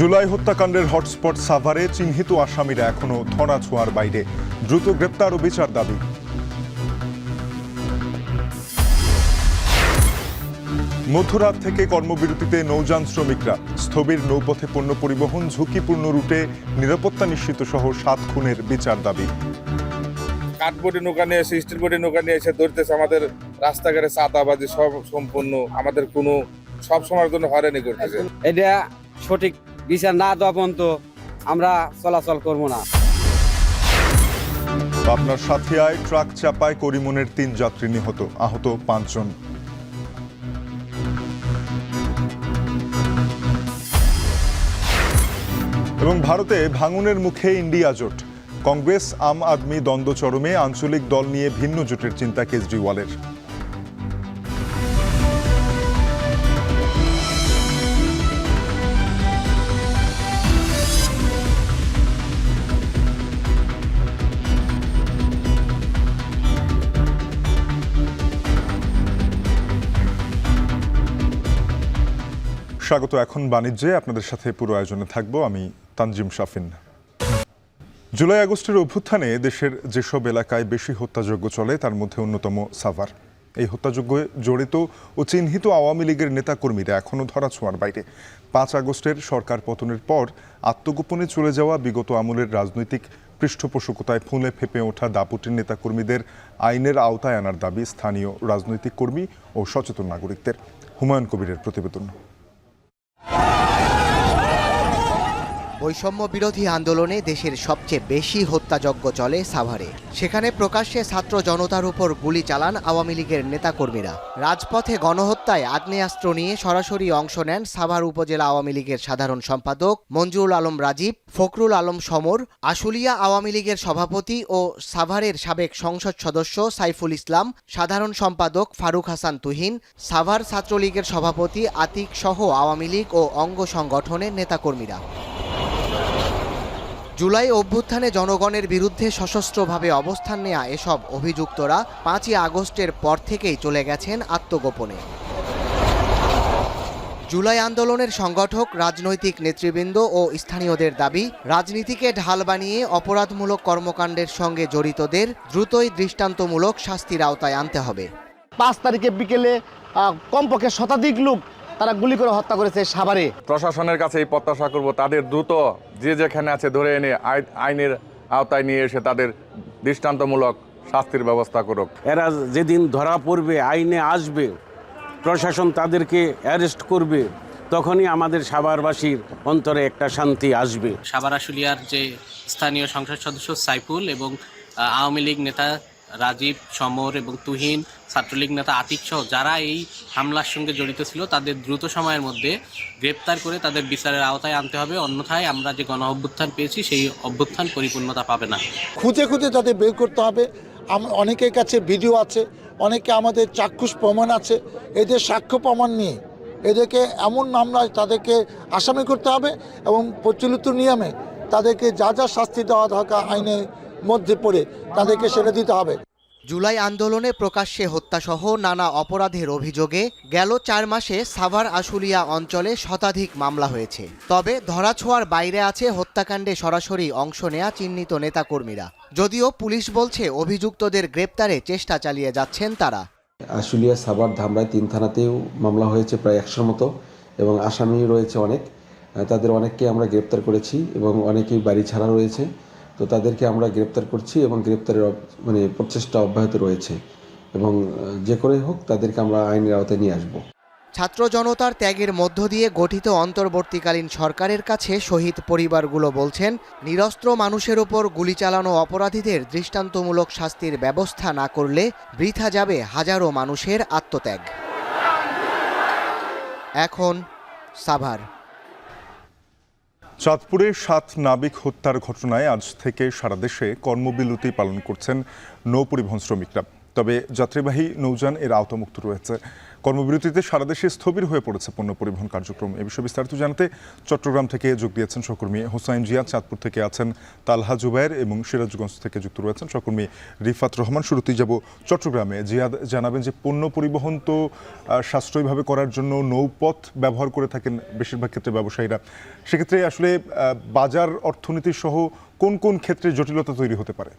জুলাই হত্যাকাণ্ডের হটস্পট সাভারে চিহ্নিত আসামিরা এখনো ধরাছোঁয়ার বাইরে, দ্রুত গ্রেপ্তার ও বিচার দাবি। মধ্যরাত থেকে কর্মবিরতিতে নৌযান শ্রমিকরা, স্থবির নৌপথে পণ্য পরিবহন, ঝুঁকিপূর্ণ রুটে নিরাপত্তা নিশ্চিত সহ 7 খুনের বিচার দাবি। কাঠবোর্ডে নৌকা নিয়ে এসে, স্টিল বোর্ডে নৌকা নিয়ে এসে ধরতেছে, আমাদের রাস্তাঘাটে চাঁদাবাজি সব সম্পূর্ণ, আমাদের কোনো সব সময়ের জন্য হয়রানি করতেছে। এটা সঠিক বিচার না দেওয়া পর্যন্ত আমরা চলাচল করব না। পাবনার সাথিয়ায় ট্রাক চাপায় করিমনের 3 যাত্রী নিহত, আহত 5 জন। এবং ভারতে ভাঙনের মুখে ইন্ডিয়া জোট, কংগ্রেস আম আদমি দ্বন্দ্ব চরমে, আঞ্চলিক দল নিয়ে ভিন্ন জোটের চিন্তা কেজরিওয়ালের। স্বাগত। এখন বাণিজ্যে আপনাদের সাথে পুরো আয়োজনে থাকবো আমি তানজিম শাফিন। জুলাই আগস্টের অভ্যুত্থানে দেশের যেসব এলাকায় বেশি হত্যাযজ্ঞ চলে তার মধ্যে অন্যতম সাভার। এই হত্যাযজ্ঞে জড়িত ও চিহ্নিত আওয়ামী লীগের নেতাকর্মীরা এখনও ধরাছোঁয়ার বাইরে। 5 আগস্টের সরকার পতনের পর আত্মগোপনে চলে যাওয়া বিগত আমলের রাজনৈতিক পৃষ্ঠপোষকতায় ফুলে ফেঁপে ওঠা দাপুটের নেতাকর্মীদের আইনের আওতায় আনার দাবি স্থানীয় রাজনৈতিক কর্মী ও সচেতন নাগরিকদের। হুমায়ুন কবিরের প্রতিবেদন। বৈষম্য বিরোধী আন্দোলনে দেশের সবচেয়ে বেশি হত্যাযজ্ঞ চলে সাভারে। সেখানে প্রকাশ্যে ছাত্র জনতার উপর গুলি চালান আওয়ামী লীগের নেতাকর্মীরা। রাজপথে গণহত্যায় আগ্নেয়াস্ত্র নিয়ে সরাসরি অংশ নেন সাভার উপজেলা আওয়ামী লীগের সাধারণ সম্পাদক মঞ্জুরুল আলম রাজীব, ফখরুল আলম সমর, আশুলিয়া আওয়ামী লীগের সভাপতি ও সাভারের সাবেক সংসদ সদস্য সাইফুল ইসলাম, সাধারণ সম্পাদক ফারুক হাসান তুহিন, সাভার ছাত্রলীগের সভাপতি আতিক সহ আওয়ামী লীগ ও অঙ্গ সংগঠনের নেতাকর্মীরা। জুলাই অভ্যুত্থানে জনগণের বিরুদ্ধে সশস্ত্রভাবে অবস্থান নেয়া এসব অভিযুক্তরা 5ই আগস্টের পর থেকেই চলে গেছেন আত্মগোপনে। জুলাই আন্দোলনের সংগঠক, রাজনৈতিক নেতৃবৃন্দ ও স্থানীয়দের দাবি, রাজনীতিকে ঢাল বানিয়ে অপরাধমূলক কর্মকাণ্ডের সঙ্গে জড়িতদের দ্রুতই দৃষ্টান্তমূলক শাস্তির আওতায় আনতে হবে। 5 তারিখে বিকেলে কমপক্ষে শতাধিক লোক তারা গুলি করে হত্যা করেছে সাভারে। প্রশাসনের কাছে এই প্রত্যাশা করব, তাদের দ্রুত যে যেখানে আছে ধরে এনে আইনের আওতায় নিয়ে এসে তাদের দৃষ্টান্তমূলক শাস্তির ব্যবস্থা করুক। এরা যেদিন ধরা পড়বে, আইনে আসবে, প্রশাসন তাদেরকে অ্যারেস্ট করবে, তখনই আমাদের সাভারবাসীর অন্তরে একটা শান্তি আসবে। সাভার আশুলিয়ার যে স্থানীয় সংসদ সদস্য সাইফুল এবং আওয়ামী লীগ নেতা রাজীব, সমর এবং তুহিন, ছাত্রলীগ নেতা আতিক সহ যারা এই হামলার সঙ্গে জড়িত ছিল তাদের দ্রুত সময়ের মধ্যে গ্রেপ্তার করে তাদের বিচারের আওতায় আনতে হবে। অন্যথায় আমরা যে গণ অভ্যুত্থান পেয়েছি সেই অভ্যুত্থান পরিপূর্ণতা পাবে না। খুঁজে খুঁজে তাদের বের করতে হবে। অনেকের কাছে ভিডিও আছে, অনেকে আমাদের চাক্ষুষ প্রমাণ আছে। এদের সাক্ষ্য প্রমাণ নিয়ে এদেরকে এমন মামলায় তাদেরকে আসামি করতে হবে এবং প্রচলিত নিয়মে তাদেরকে যা যা শাস্তি দেওয়া দরকার আইনের মধ্যে পড়ে তাদেরকে সেটা দিতে হবে। জুলাই আন্দোলনে প্রকাশ্যে হত্যাসহ নানা অপরাধের অভিযোগে গেল 4 মাসে সাভার আশুলিয়া অঞ্চলে শতাধিক মামলা হয়েছে। তবে ধরাছোঁয়ার বাইরে আছে হত্যাকাণ্ডে সরাসরি অংশ নেয়া চিহ্নিত নেতাকর্মীরা। যদিও পুলিশ বলছে অভিযুক্তদের গ্রেপ্তারে চেষ্টা চালিয়ে যাচ্ছেন তারা। আশুলিয়া, সাভার, ধামরাই 3 থানাতেও মামলা হয়েছে প্রায় 100 মতো এবং আসামি রয়েছে অনেক। তাদের অনেককে আমরা গ্রেপ্তার করেছি এবং অনেকেই বাড়ি ছাড়া রয়েছে। তো তাদেরকে আমরা গ্রেপ্তার করছি এবং গ্রেপ্তারের প্রচেষ্টা অব্যাহত রয়েছে এবং যে করে হোক তাদেরকে আমরা আইনের আওতায় নিয়ে আসব। ছাত্র জনতার ত্যাগের মধ্য দিয়ে গঠিত অন্তর্বর্তীকালীন সরকারের কাছে শহীদ পরিবারগুলো বলছেন, নিরস্ত্র মানুষের ওপর গুলি চালানো অপরাধীদের দৃষ্টান্তমূলক শাস্তির ব্যবস্থা না করলে বৃথা যাবে হাজারো মানুষের আত্মত্যাগ। এখন সাভার। চাঁদপুরে 7 নাবিক হত্যার ঘটনায় আজ থেকে সারা দেশে কর্মবিরতি পালন করছেন নৌ পরিবহন শ্রমিকরা। তবে যাত্রীবাহী নৌযান এর আওতামুক্ত রয়েছে। কর্মবিরতিতে সারা দেশে স্থবির হয়ে পড়েছে পণ্য পরিবহন কার্যক্রম। এ বিষয়ে বিস্তারিত জানাতে চট্টগ্রাম থেকে যোগ দিয়েছেন সহকর্মী হোসাইন জিয়া, চাঁদপুর থেকে আছেন তালহা জুবায়ের এবং সিরাজগঞ্জ থেকে যুক্ত রয়েছেন সহকর্মী রিফাত রহমান। শুরুতেই যাব চট্টগ্রামে। জিয়াদ জানাবেন যে পণ্য পরিবহন তো সাশ্রয়ীভাবে করার জন্য নৌপথ ব্যবহার করে থাকেন বেশিরভাগ ক্ষেত্রে ব্যবসায়ীরা, সেক্ষেত্রে আসলে বাজার অর্থনীতি সহ কোন কোন ক্ষেত্রে জটিলতা তৈরি হতে পারে?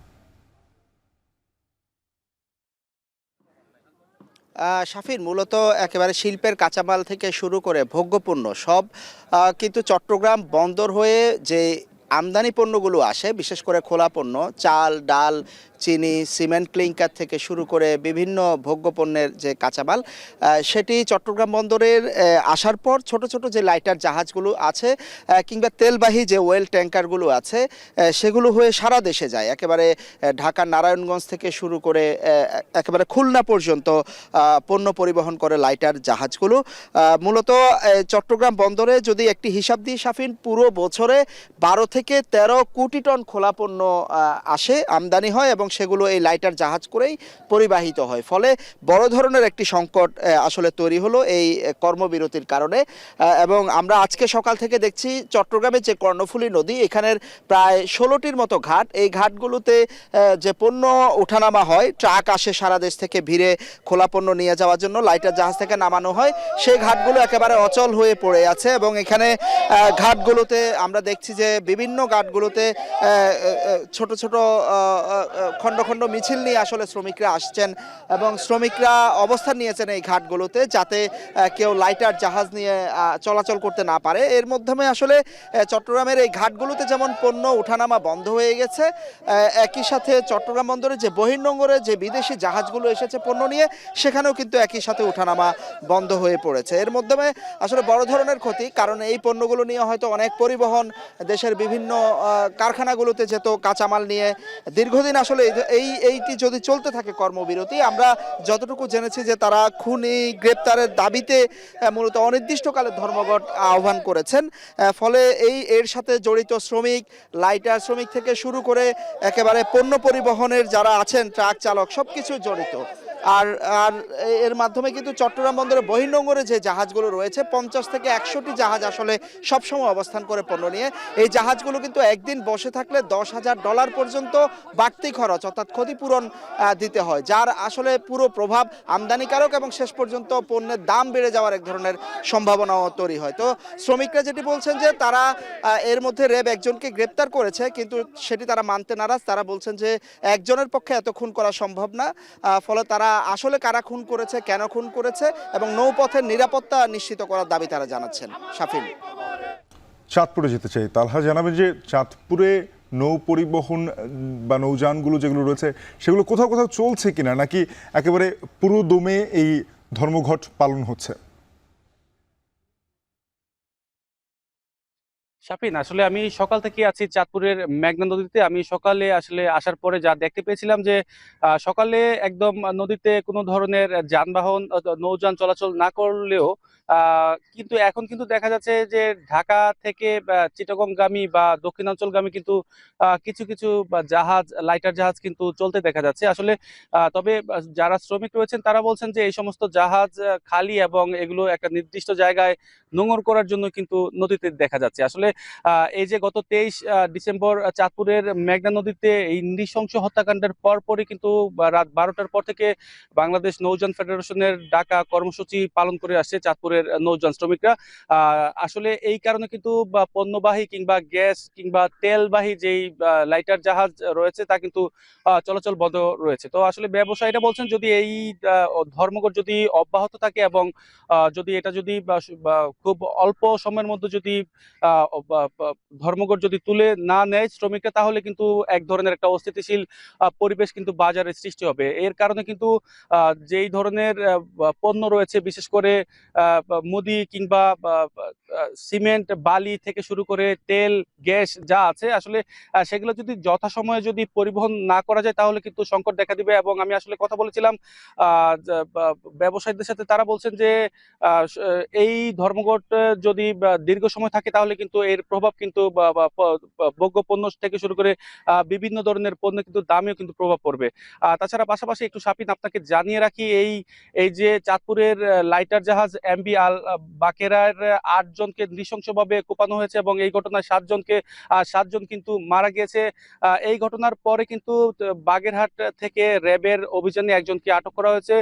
শাফিন, মূলত একেবারে শিল্পের কাঁচামাল থেকে শুরু করে ভোগ্যপণ্য সব কিন্তু চট্টগ্রাম বন্দর হয়ে যে আমদানি পণ্যগুলো আসে, বিশেষ করে খোলা পণ্য, চাল, ডাল, চিনি, সিমেন্ট, ক্লিংকার থেকে শুরু করে বিভিন্ন ভোগ্যপণ্যের যে কাঁচামাল, সেটি চট্টগ্রাম বন্দরের আসার পর ছোট ছোট যে লাইটার জাহাজগুলো আছে কিংবা তেলবাহী যে ওয়েল ট্যাঙ্কারগুলো আছে সেগুলো হয়ে সারা দেশে যায়। একেবারে ঢাকার নারায়ণগঞ্জ থেকে শুরু করে একেবারে খুলনা পর্যন্ত পণ্য পরিবহন করে লাইটার জাহাজগুলো। মূলত চট্টগ্রাম বন্দরে যদি একটি হিসাব দিই শাফিন, পুরো বছরে 12 থেকে 13 কোটি টন খোলা পণ্য আসে, আমদানি হয় এবং সেগুলো এই লাইটার জাহাজ করেই পরিবাহিত হয়। ফলে বড় ধরনের একটি সংকট আসলে তৈরি হলো এই কর্মবিরতির কারণে। এবং আমরা আজকে সকাল থেকে দেখছি চট্টগ্রামের যে কর্ণফুলী নদী, এখানের প্রায় 16টির মতো ঘাট, এই ঘাটগুলোতে যে পণ্য ওঠানামা হয়, ট্রাক আসে সারা দেশ থেকে ভিড়ে খোলা পণ্য নিয়ে যাওয়ার জন্য, লাইটার জাহাজ থেকে নামানো হয়, সেই ঘাটগুলো একেবারে অচল হয়ে পড়ে আছে। এবং এখানে ঘাটগুলোতে আমরা দেখছি যে বিভিন্ন ঘাটগুলোতে ছোট ছোট খণ্ড খণ্ড মিছিল নিয়ে আসলে শ্রমিকরা আসছেন এবং শ্রমিকরা অবস্থান নিয়েছেন এই ঘাটগুলোতে, যাতে কেউ লাইটার জাহাজ নিয়ে চলাচল করতে না পারে। এর মাধ্যমে আসলে চট্টগ্রামের এই ঘাটগুলোতে যেমন পণ্য ওঠানামা বন্ধ হয়ে গেছে, একই সাথে চট্টগ্রাম বন্দরে যে বহির্নোঙরে যে বিদেশি জাহাজগুলো এসেছে পণ্য নিয়ে, সেখানেও কিন্তু একই সাথে ওঠানামা বন্ধ হয়ে পড়েছে। এর মাধ্যমে আসলে বড় ধরনের ক্ষতি, কারণ এই পণ্যগুলো নিয়ে হয়তো অনেক পরিবহন দেশের বিভিন্ন কারখানাগুলোতে যেত কাঁচামাল নিয়ে। দীর্ঘদিন আসলে এইটি যদি চলতে থাকে কর্মবিরতি, আমরা যতটুকু জেনেছি যে তারা খুনি গ্রেপ্তারের দাবিতে মূলত অনির্দিষ্টকালের ধর্মঘট আহ্বান করেছেন। ফলে এর সাথে জড়িত শ্রমিক, লাইটার শ্রমিক থেকে শুরু করে একেবারে পণ্য পরিবহনের যারা আছেন, ট্রাক চালক, সবকিছু জড়িত। আর এর মাধ্যমে কিন্তু চট্টগ্রাম বন্দরের বহির্নোঙরে যে জাহাজগুলো রয়েছে, 50 থেকে 100টি জাহাজ আসলে সবসময় অবস্থান করে পণ্য নিয়ে। এই জাহাজগুলো কিন্তু একদিন বসে থাকলে $10,000 পর্যন্ত বাড়তি খরচ অর্থাৎ ক্ষতিপূরণ দিতে হয়, যার আসলে পুরো প্রভাব আমদানিকারক এবং শেষ পর্যন্ত পণ্যের দাম বেড়ে যাওয়ার এক ধরনের সম্ভাবনাও তৈরি হয়। তো শ্রমিকরা যেটি বলছেন যে তারা এর মধ্যে র্যাব একজনকে গ্রেপ্তার করেছে, কিন্তু সেটি তারা মানতে নারাজ। তারা বলছেন যে একজনের পক্ষে এত খুন করা সম্ভব না। ফলে তারা আসলে কারা খুন করেছে, কেন খুন করেছে এবং নৌপথের নিরাপত্তা নিশ্চিত করার দাবি তারা জানাচ্ছেন। শাফিন, চাঁদপুরে যেতে চাই। তালহা জানাবেন যে চাঁদপুরে নৌ পরিবহন বা নৌযানগুলো যেগুলো রয়েছে সেগুলো কোথাও কোথাও চলছে কিনা, নাকি একেবারে পুরো দমে এই ধর্মঘট পালন হচ্ছে? শাফিন, আসলে আমি সকাল থেকে আছি চাঁদপুরের মেঘনা নদীতে। আমি সকালে আসলে আসার পরে যা দেখতে পেয়েছিলাম যে সকালে একদম নদীতে কোনো ধরনের যানবাহন নৌযান চলাচল না করলেও কিন্তু এখন কিন্তু দেখা যাচ্ছে যে ঢাকা থেকে চিটাগংগামী বা দক্ষিণাঞ্চলগামী কিন্তু কিছু কিছু জাহাজ, লাইটার জাহাজ কিন্তু চলতে দেখা যাচ্ছে আসলে। তবে যারা শ্রমিক রয়েছেন তারা বলছেন যে এই সমস্ত জাহাজ খালি এবং এগুলো একটা নির্দিষ্ট জায়গায় নোঙর করার জন্য কিন্তু নদীতে দেখা যাচ্ছে আসলে। এই যে গত 23 ডিসেম্বর চাঁদপুরের মেঘনা নদীতে এই নৃশংস হত্যাকাণ্ডের পরপরই কিন্তু রাত 12টার পর থেকে বাংলাদেশ নৌযান ফেডারেশনের ডাকা কর্মসূচি পালন করে আসছে চাঁদপুরের নৌযান শ্রমিকরা। আসলে এই কারণে কিন্তু পণ্যবাহী কিংবা গ্যাস কিংবা তেলবাহী যেই লাইটার জাহাজ রয়েছে তা কিন্তু চলাচল বন্ধ রয়েছে। তো আসলে ব্যবসায়ীরা বলছেন যদি এই ধর্মঘট যদি অব্যাহত থাকে এবং যদি এটা যদি খুব অল্প সময়ের মধ্যে যদি ধর্মঘট যদি তুলে না নেয় শ্রমিকরা, তাহলে কিন্তু এক ধরনের একটা অস্থিতিশীল পরিবেশ কিন্তু বাজারে সৃষ্টি হবে। এর কারণে কিন্তু যেই ধরনের পণ্য রয়েছে, বিশেষ করে মুদি কিংবা সিমেন্ট বালি থেকে শুরু করে তেল গ্যাস যা আছে আসলে সেগুলো যদি যথাসময়ে যদি পরিবহন না করা যায় তাহলে কিন্তু সংকট দেখা দিবে। এবং আমি আসলে কথা বলেছিলাম ব্যবসায়ীদের সাথে, তারা বলছেন যে এই ধর্মঘট যদি দীর্ঘ সময় থাকে তাহলে কিন্তু এর প্রভাব কিন্তু ভোগ্য পণ্য থেকে শুরু করে বিভিন্ন ধরনের পণ্য কিন্তু দামেও কিন্তু প্রভাব পড়বে। তাছাড়া পাশাপাশি একটু শাফিন আপনাকে জানিয়ে রাখি, এই যে চাঁদপুরের লাইটার জাহাজ এমবি আল বাকেরার 8 জনকে নৃশংসভাবে কোপানো হয়েছে এবং এই ঘটনায় 7 জন কিন্তু মারা গিয়েছে। এই ঘটনার পরে কিন্তু বাগেরহাট থেকে র্যাবের অভিযানে একজনকে আটক করা হয়েছে,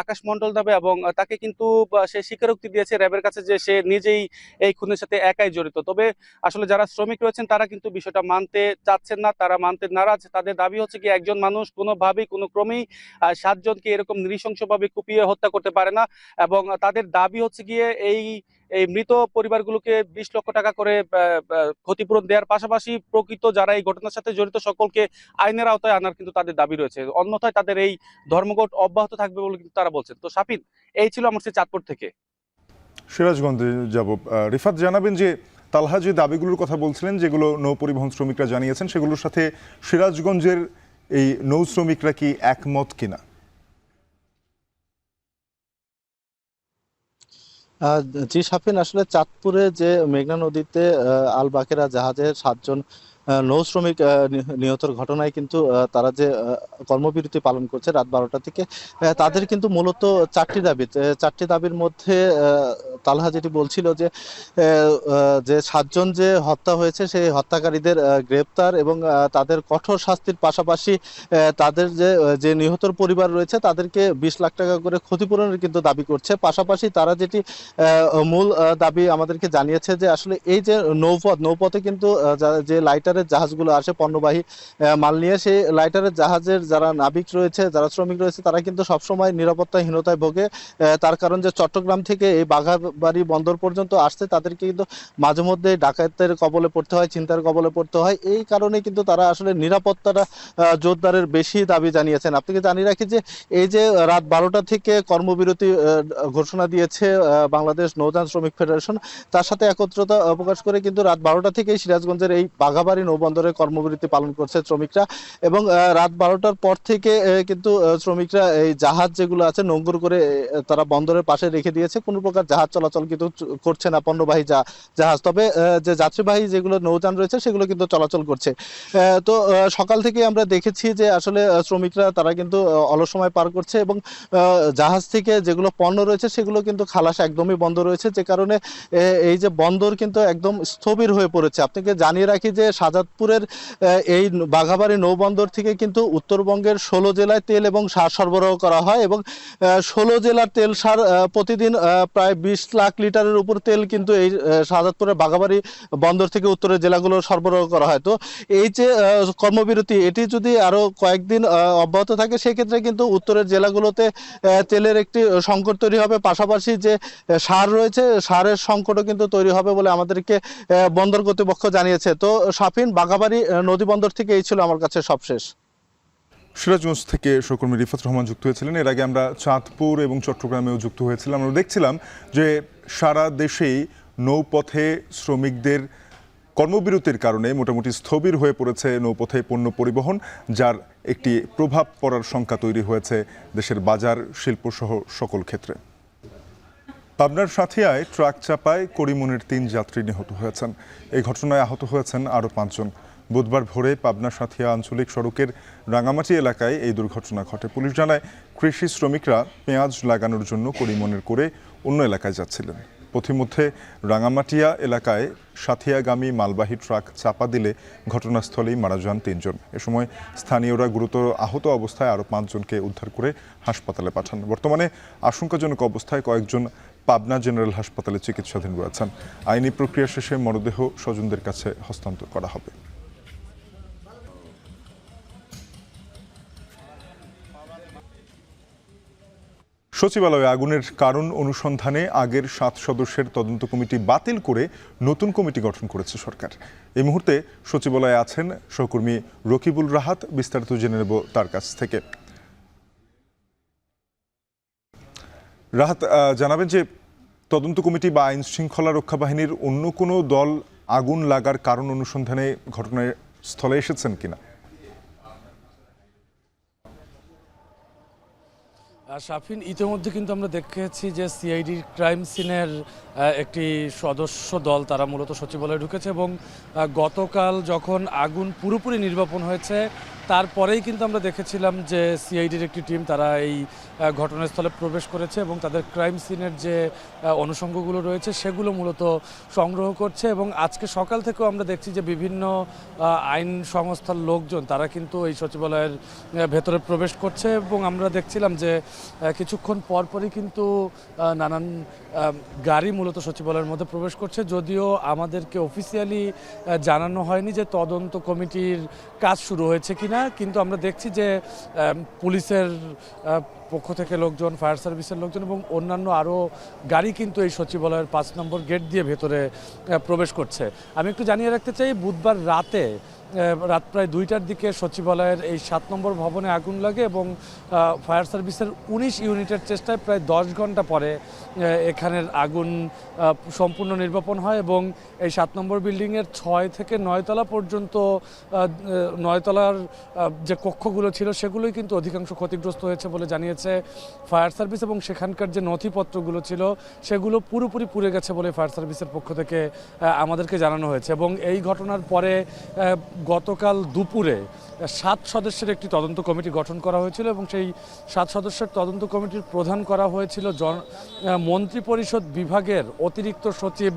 আকাশ মণ্ডল নামে, এবং তাকে কিন্তু সে স্বীকারোক্তি দিয়েছে র্যাবের কাছে যে সে নিজেই এই খুনের সাথে একাই জড়িত। তবে আসলে যারা শ্রমিক রয়েছেন তারা কিন্তু বিষয়টা মানতে চাচ্ছেন না, তারা মানতে নারাজ। তাদের দাবি হচ্ছে কি একজন মানুষ কোনোভাবেই কোনো ক্রমেই 7 জনকে এরকম নৃশংসভাবে কুপিয়ে হত্যা করতে পারে না, এবং তাদের দাবি হচ্ছে গিয়ে এই মৃত পরিবারগুলোকে 20 লক্ষ টাকা করে ক্ষতিপূরণ দেওয়ার পাশাপাশি প্রকৃত যারা এই ঘটনার সাথে জড়িত সকলকে আইনের আওতায় আনার কিন্তু তাদের দাবি রয়েছে। অন্যথায় তাদের এই ধর্মঘট অব্যাহত থাকবে বলে কিন্তু তারা বলছেন। তো শাফিন, এই ছিল আমার চাঁদপুর থেকে। সিরাজগঞ্জে যাব। রিফাত, জানাবেন যে তালহা যে দাবিগুলোর কথা বলছিলেন যেগুলো নৌ পরিবহন শ্রমিকরা জানিয়েছেন সেগুলোর সাথে সিরাজগঞ্জের এই নৌ শ্রমিকরা কি একমত কিনা? জি শাফিন, আসলে চাঁদপুরে যে মেঘনা নদীতে আল বাকেরা জাহাজের 7 জন নৌ শ্রমিক নিহতের ঘটনায় কিন্তু তারা যে কর্মবিরতি পালন করছে রাত 12টা থেকে, তাদের কিন্তু মূলত 4টি দাবির মধ্যে তালহা যেটি বলছিল যে 7 জন যে হত্যা হয়েছে সেই হত্যাকারীদের গ্রেপ্তার এবং তাদের কঠোর শাস্তির পাশাপাশি তাদের যে নিহতর পরিবার রয়েছে তাদেরকে 20 লাখ টাকা করে ক্ষতিপূরণের কিন্তু দাবি করছে। পাশাপাশি তারা যেটি মূল দাবি আমাদেরকে জানিয়েছে যে আসলে এই যে নৌপথে কিন্তু যে লাইটার জাহাজগুলো আসে পণ্যবাহী মাল নিয়ে, সেই লাইটারের জাহাজের যারা নাবিক রয়েছে, যারা শ্রমিক রয়েছে, তারা কিন্তু সবসময় নিরাপত্তাহীনতায় ভোগে। তার কারণ যে চট্টগ্রাম থেকে এই বাঘাবাড়ি বন্দর পর্যন্ত আসছে তাদেরকে কিন্তু মাঝে মধ্যে ডাকাতের কবলে পড়তে হয়, ছিনতাইয়ের কবলে পড়তে হয়। এই কারণে কিন্তু তারা আসলে নিরাপত্তাটা জোরদারের বেশি দাবি জানিয়েছেন। আপনাকে জানিয়ে রাখি যে এই যে রাত 12টা থেকে কর্মবিরতি ঘোষণা দিয়েছে বাংলাদেশ নৌযান শ্রমিক ফেডারেশন, তার সাথে একত্রতা প্রকাশ করে কিন্তু রাত 12টা থেকেই সিরাজগঞ্জের এই বাঘাবাড়ি নৌবন্দরে কর্মবিরতি পালন করছে শ্রমিকরা। এবং রাত 12টার পর থেকে কিন্তু শ্রমিকরা এই জাহাজ যেগুলো আছে নোঙ্গর করে তারা বন্দরের পাশে রেখে দিয়েছে। কোনো প্রকার জাহাজ চলাচল কিন্তু করছে না, পণ্যবাহী জাহাজ। তবে যে যাত্রীবাহী যেগুলো নৌযান রয়েছে সেগুলো কিন্তু চলাচল করছে। তো সকাল থেকে আমরা দেখেছি যে আসলে শ্রমিকরা তারা কিন্তু অলস সময় পার করছে এবং জাহাজ থেকে যেগুলো পণ্য রয়েছে সেগুলো কিন্তু খালাস একদমই বন্ধ রয়েছে, যে কারণে এই যে বন্দর কিন্তু একদম স্থবির হয়ে পড়েছে। আপনাকে জানিয়ে রাখি যে শাহজাদপুরের এই বাঘাবাড়ি নৌবন্দর থেকে কিন্তু উত্তরবঙ্গের 16 জেলায় তেল এবং সার সরবরাহ করা হয় এবং 16 জেলার তেল সার প্রতিদিন প্রায় 20 লাখ লিটারের উপর তেল কিন্তু এই শাহজাদপুরের বাঘাবাড়ি বন্দর থেকে উত্তরের জেলাগুলো সরবরাহ করা হয়। তো এই যে কর্মবিরতি এটি যদি আরো কয়েকদিন অব্যাহত থাকে সেক্ষেত্রে কিন্তু উত্তরের জেলাগুলোতে তেলের একটি সংকট তৈরি হবে, পাশাপাশি যে সার রয়েছে সারের সংকটও কিন্তু তৈরি হবে বলে আমাদেরকে বন্দর কর্তৃপক্ষ জানিয়েছে। তো শাফিন, বাঘাবাড়ি নদী বন্দর থেকে এই ছিল আমার কাছে সবশেষ। সিরাজগঞ্জ থেকে সহকর্মী রিফাত রহমান যুক্ত হয়েছিলেন। এর আগে আমরা চাঁদপুর এবং চট্টগ্রামেও যুক্ত হয়েছিলাম। আমরা দেখছিলাম যে সারা দেশেই নৌপথে শ্রমিকদের কর্মবিরতির কারণে মোটামুটি স্থবির হয়ে পড়েছে নৌপথে পণ্য পরিবহন, যার একটি প্রভাব পড়ার শঙ্কা তৈরি হয়েছে দেশের বাজার শিল্পসহ সকল ক্ষেত্রে। পাবনার সাথিয়ায় ট্রাক চাপায় করিমনের 3 যাত্রী নিহত হয়েছেন। এই ঘটনায় আহত হয়েছেন আরও 5 জন। বুধবার ভোরে পাবনা সাথিয়া আঞ্চলিক সড়কের রাঙামাটি এলাকায় এই দুর্ঘটনা ঘটে। পুলিশ জানায় কৃষি শ্রমিকরা পেঁয়াজ লাগানোর জন্য করিমনের করে অন্য এলাকায় যাচ্ছিলেন। পথিমধ্যে রাঙামাটিয়া এলাকায় সাথিয়াগামী মালবাহী ট্রাক চাপা দিলে ঘটনাস্থলেই মারা যান 3 জন। এ সময় স্থানীয়রা গুরুতর আহত অবস্থায় আরও 5 জনকে উদ্ধার করে হাসপাতালে পাঠান। বর্তমানে আশঙ্কাজনক অবস্থায় কয়েকজন পাবনা জেনারেল হাসপাতালে চিকিৎসাধীন রয়েছেন। আইনি প্রক্রিয়া শেষে মরদেহ স্বজনদের কাছে হস্তান্তর করা হবে। সচিবালয়ে আগুনের কারণ অনুসন্ধানে আগের 7 সদস্যের তদন্ত কমিটি বাতিল করে নতুন কমিটি গঠন করেছে সরকার। এই মুহূর্তে সচিবালয়ে আছেন সহকর্মী রকিবুল রাহাত। বিস্তারিত জেনে নেব তার কাছ থেকে। রাহাত, জানাবেন যে তদন্ত কমিটি বা আইন শৃঙ্খলা রক্ষা বাহিনীর অন্য কোনো দল আগুন লাগার কারণ অনুসন্ধানে ঘটনাস্থলে এসেছেন কিনা? শাফিন, ইতিমধ্যে কিন্তু আমরা দেখেছি যে সিআইডির ক্রাইম সিনের একটি সদস্য দল তারা মূলত সচিবালয়ে ঢুকেছে এবং গতকাল যখন আগুন পুরোপুরি নির্বাপন হয়েছে তারপরেই কিন্তু আমরা দেখেছিলাম যে সিআইডির একটি টিম তারা এই ঘটনাস্থলে প্রবেশ করেছে এবং তাদের ক্রাইম সিনের যে অনুষঙ্গগুলো রয়েছে সেগুলো মূলত সংগ্রহ করছে। এবং আজকে সকাল থেকেও আমরা দেখছি যে বিভিন্ন আইন সংস্থার লোকজন তারা কিন্তু এই সচিবালয়ের ভেতরে প্রবেশ করছে এবং আমরা দেখছিলাম যে কিছুক্ষণ পরপরই কিন্তু নানান গাড়ি মূলত সচিবালয়ের মধ্যে প্রবেশ করছে, যদিও আমাদেরকে অফিসিয়ালি জানানো হয়নি যে তদন্ত কমিটির কাজ শুরু হয়েছে কিনা, কিন্তু আমরা দেখছি যে পুলিশের পক্ষ থেকে লোকজন, ফায়ার সার্ভিসের লোকজন এবং অন্যান্য আরও গাড়ি কিন্তু এই সচিবালয়ের 5 নম্বর গেট দিয়ে ভেতরে প্রবেশ করছে। আমি একটু জানিয়ে রাখতে চাই, বুধবার রাত প্রায় 2টার দিকে সচিবালয়ের এই 7 নম্বর ভবনে আগুন লাগে এবং ফায়ার সার্ভিসের 19 ইউনিটের চেষ্টায় প্রায় 10 ঘন্টা পরে এখানের আগুন সম্পূর্ণ নির্বাপন হয় এবং এই 7 নম্বর বিল্ডিংয়ের 6 থেকে 9 তলা পর্যন্ত 9 তলার যে কক্ষগুলো ছিল সেগুলোই কিন্তু অধিকাংশ ক্ষতিগ্রস্ত হয়েছে বলে জানিয়েছে ফায়ার সার্ভিস এবং সেখানকার যে নথিপত্রগুলো ছিল সেগুলো পুরোপুরি পুড়ে গেছে বলে ফায়ার সার্ভিসের পক্ষ থেকে আমাদেরকে জানানো হয়েছে। এবং এই ঘটনার পরে গতকাল দুপুরে 7 সদস্যের একটি তদন্ত কমিটি গঠন করা হয়েছিল এবং সেই 7 সদস্যের তদন্ত কমিটির প্রধান করা হয়েছিল মন্ত্রিপরিষদ বিভাগের অতিরিক্ত সচিব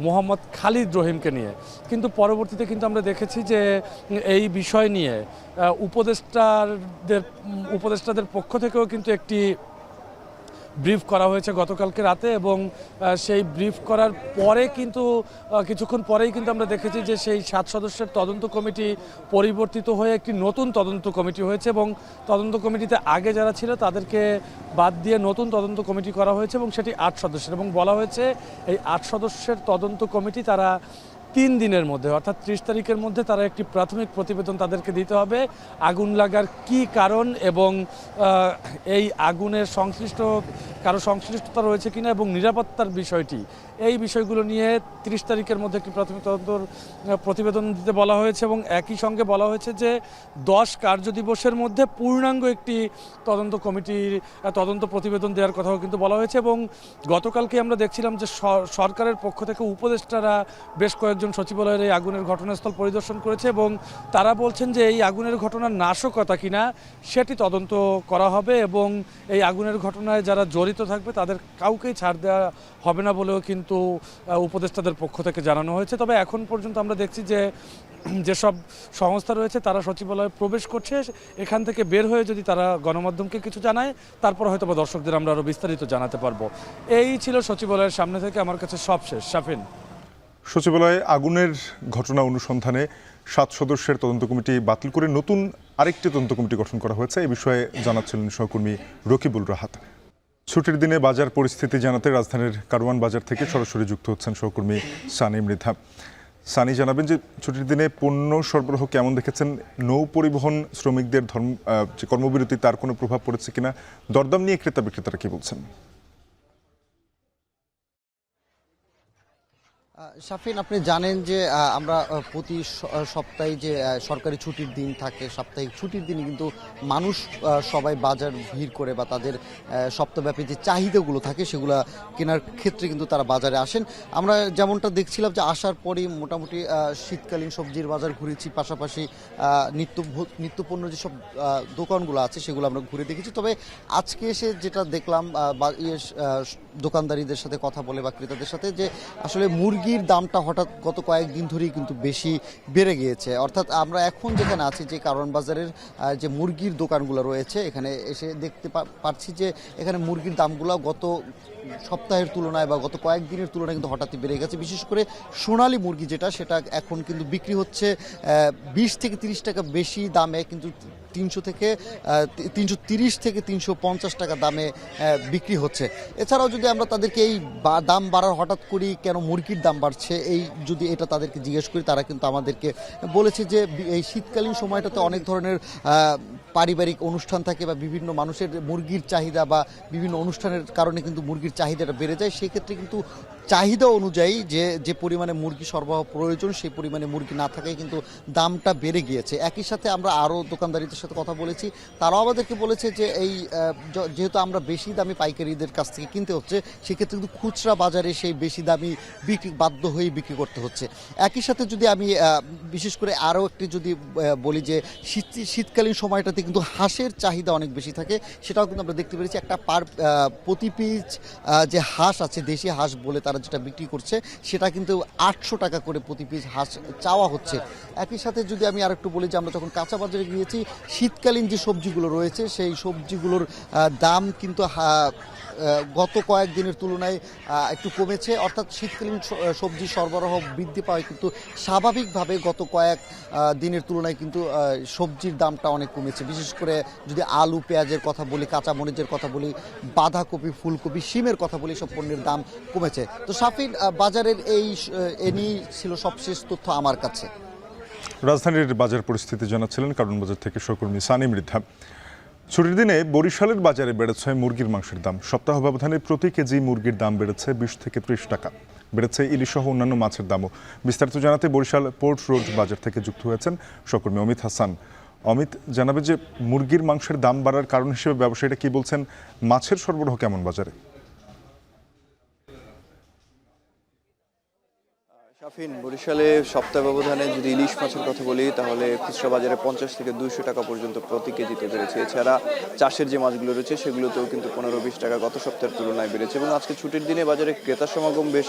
মোহাম্মদ খালিদ রহিমকে নিয়ে। কিন্তু পরবর্তীতে কিন্তু আমরা দেখেছি যে এই বিষয় নিয়ে উপদেষ্টাদের পক্ষ থেকেও কিন্তু একটি ব্রিফ করা হয়েছে গতকালকে রাতে এবং সেই ব্রিফ করার পরে কিন্তু কিছুক্ষণ পরেই কিন্তু আমরা দেখেছি যে সেই 7 সদস্যের তদন্ত কমিটি পরিবর্তিত হয়ে একটি নতুন তদন্ত কমিটি হয়েছে এবং তদন্ত কমিটিতে আগে যারা ছিল তাদেরকে বাদ দিয়ে নতুন তদন্ত কমিটি করা হয়েছে এবং সেটি 8 সদস্যের এবং বলা হয়েছে এই 8 সদস্যের তদন্ত কমিটি তারা 3 দিনের মধ্যে অর্থাৎ 30 তারিখের মধ্যে তারা একটি প্রাথমিক প্রতিবেদন তাদেরকে দিতে হবে আগুন লাগার কি কারণ এবং এই আগুনের কারো সংশ্লিষ্টতা রয়েছে কিনা এবং নিরাপত্তার বিষয়টি, এই বিষয়গুলো নিয়ে 30 তারিখের মধ্যে একটি প্রাথমিক তদন্তর প্রতিবেদন দিতে বলা হয়েছে এবং একই সঙ্গে বলা হয়েছে যে 10 কার্যদিবসের মধ্যে পূর্ণাঙ্গ একটি তদন্ত কমিটির তদন্ত প্রতিবেদন দেওয়ার কথাও কিন্তু বলা হয়েছে। এবং গতকালকে আমরা দেখছিলাম যে সরকারের পক্ষ থেকে উপদেষ্টারা বেশ কয়েকজন সচিবালয়ের এই আগুনের ঘটনাস্থল পরিদর্শন করেছে এবং তারা বলছেন যে এই আগুনের ঘটনার নাশকতা কিনা সেটি তদন্ত করা হবে এবং এই আগুনের ঘটনায় যারা জড়িত থাকবে তাদের কাউকেই ছাড় দেওয়া হবে না বলেও কিন্তু উপদেষ্টাদের পক্ষ থেকে জানানো হয়েছে। তবে এখন পর্যন্ত আমরা দেখছি যে যেসব সংস্থা রয়েছে তারা সচিবালয়ে প্রবেশ করছে, এখান থেকে বের হয়ে যদি তারা গণমাধ্যমকে কিছু জানায় তারপর হয়তো বা দর্শকদের আমরা আরও বিস্তারিত জানাতে পারবো। এই ছিল সচিবালয়ের সামনে থেকে আমার কাছে সব শেষ। শাফিন, সচিবালয়ে আগুনের ঘটনা অনুসন্ধানে 7 সদস্যের তদন্ত কমিটি বাতিল করে নতুন আরেকটি তদন্ত কমিটি গঠন করা হয়েছে, এই বিষয়ে জানাচ্ছিলেন সহকর্মী রকিবুল রাহাত। ছুটির দিনে বাজার পরিস্থিতি জানাতে রাজধানীর কারওয়ান বাজার থেকে সরাসরি যুক্ত হচ্ছেন সহকর্মী সানি মৃধা। সানি, জানাবেন যে ছুটির দিনে পণ্য সরবরাহ কেমন দেখেছেন, নৌ পরিবহন শ্রমিকদের যে কর্মবিরতি তার কোনো প্রভাব পড়েছে কিনা, দরদাম নিয়ে ক্রেতা বিক্রেতারা কি বলছেন? শাফিন, আপনি জানেন যে আমরা প্রতি সপ্তাহে যে সরকারি ছুটির দিন থাকে, সাপ্তাহিক ছুটির দিনে কিন্তু মানুষ সবাই বাজার ভিড় করে বা তাদের সপ্তাহব্যাপী যে চাহিদাগুলো থাকে সেগুলো কেনার ক্ষেত্রে কিন্তু তারা বাজারে আসেন। আমরা যেমনটা দেখছিলাম যে আসার পরই মোটামুটি শীতকালীন সবজির বাজার ঘুরেছি, পাশাপাশি নিত্যপণ্য যেসব দোকানগুলো আছে সেগুলো আমরা ঘুরে দেখেছি। তবে আজকে এসে যেটা দেখলাম দোকানদারিদের সাথে কথা বলে বা ক্রেতাদের সাথে, যে আসলে মুরগির দামটা হঠাৎ গত কয়েকদিন ধরেই কিন্তু বেশি বেড়ে গিয়েছে। অর্থাৎ আমরা এখন যেখানে আছি, যে কারওয়ান বাজারের যে মুরগির দোকানগুলো রয়েছে, এখানে এসে দেখতে পাচ্ছি যে এখানে মুরগির দামগুলো গত সপ্তাহের তুলনায় বা গত কয়েকদিনের তুলনায় কিন্তু হঠাৎই বেড়ে গেছে। বিশেষ করে সোনালী মুরগি সেটা এখন কিন্তু বিক্রি হচ্ছে 20 থেকে 30 টাকা বেশি দামে, কিন্তু 330 থেকে 350 টাকা দামে বিক্রি হচ্ছে। এছাড়াও যদি আমরা তাদেরকে এই দাম বাড়ার হঠাৎ করি কেন মুরগির দাম বাড়ছে, যদি এটা তাদেরকে জিজ্ঞেস করি, তারা কিন্তু আমাদেরকে বলেছে যে এই শীতকালীন সময়টাতে অনেক ধরনের পারিবারিক অনুষ্ঠান থাকে বা বিভিন্ন মানুষের মুরগির চাহিদা বা বিভিন্ন অনুষ্ঠানের কারণে কিন্তু মুরগির চাহিদাটা বেড়ে যায়, সেক্ষেত্রে কিন্তু চাহিদা অনুযায়ী যে পরিমাণে মুরগি সরবরাহ প্রয়োজন সেই পরিমাণে মুরগি না থাকায় কিন্তু দামটা বেড়ে গিয়েছে। একই সাথে আমরা আরও দোকানদারিদের সাথে কথা বলেছি, তারাও আমাদেরকে বলেছে যে এই যেহেতু আমরা বেশি দামি পাইকারিদের কাছ থেকে কিনতে হচ্ছে, সেক্ষেত্রে কিন্তু খুচরা বাজারে সেই বেশি দামি বাধ্য হয়ে বিক্রি করতে হচ্ছে। একই সাথে যদি আমি বিশেষ করে আরও একটি যদি বলি যে শীতকালীন সময়টাতে কিন্তু হাঁসের চাহিদা অনেক বেশি থাকে, সেটাও কিন্তু আমরা দেখতে পেরেছি। একটা প্রতি পিস যে হাঁস আছে, দেশি হাঁস বলে তারা যেটা বিক্রি করছে, সেটা কিন্তু 800 টাকা করে প্রতি পিস হাঁস চাওয়া হচ্ছে। একই সাথে যদি আমি আরেকটু বলি যে আমরা যখন কাঁচা বাজারে গিয়েছি, শীতকালীন যে সবজিগুলো রয়েছে সেই সবজিগুলোর দাম কিন্তু গত কয়েকদিনের তুলনায় একটু কমেছে, অর্থাৎ শীতকালীন সবজি সরবরাহ বৃদ্ধি পায়, কিন্তু স্বাভাবিকভাবে গত কয়েক দিনের তুলনায় কিন্তু সবজির দামটা অনেক কমেছে। বিশেষ করে যদি আলু পেঁয়াজের কথা বলি, কাঁচামরিচের কথা বলি, বাঁধাকপি, ফুলকপি, শিমের কথা বলি, সব পণ্যের দাম কমেছে। তো শাফিন, বাজারের এ নিয়ে ছিল সবশেষ তথ্য আমার কাছে। রাজধানীর বাজার পরিস্থিতি জানাচ্ছিলেন কারণ বাজার থেকে সহকর্মী সানি মৃদ্ধা। ছুটির দিনে বরিশালের বাজারে বেড়েছে মুরগির মাংসের দাম। সপ্তাহ ব্যবধানে প্রতি কেজি মুরগির দাম বেড়েছে 20 থেকে 30 টাকা। বেড়েছে ইলিশ সহ অন্যান্য মাছের দামও। বিস্তারিত জানাতে বরিশাল পোর্ট রোড বাজার থেকে যুক্ত হয়েছেন সহকর্মী অমিত হাসান। অমিত, জানাবে যে মুরগির মাংসের দাম বাড়ার কারণ হিসেবে ব্যবসায়ীরা কি বলছেন, মাছের সরবরাহ কেমন বাজারে? শাফিন, বরিশালে সপ্তাহ ব্যবধানে যদি ইলিশ মাছের কথা বলি তাহলে খুচরা বাজারে 50 থেকে 200 টাকা পর্যন্ত প্রতি কেজিতে বেড়েছে। এছাড়া চাষের যে মাছগুলো রয়েছে সেগুলোতেও কিন্তু 15-20 টাকা গত সপ্তাহের তুলনায় বেড়েছে। এবং আজকে ছুটির দিনে বাজারে ক্রেতার সমাগম বেশ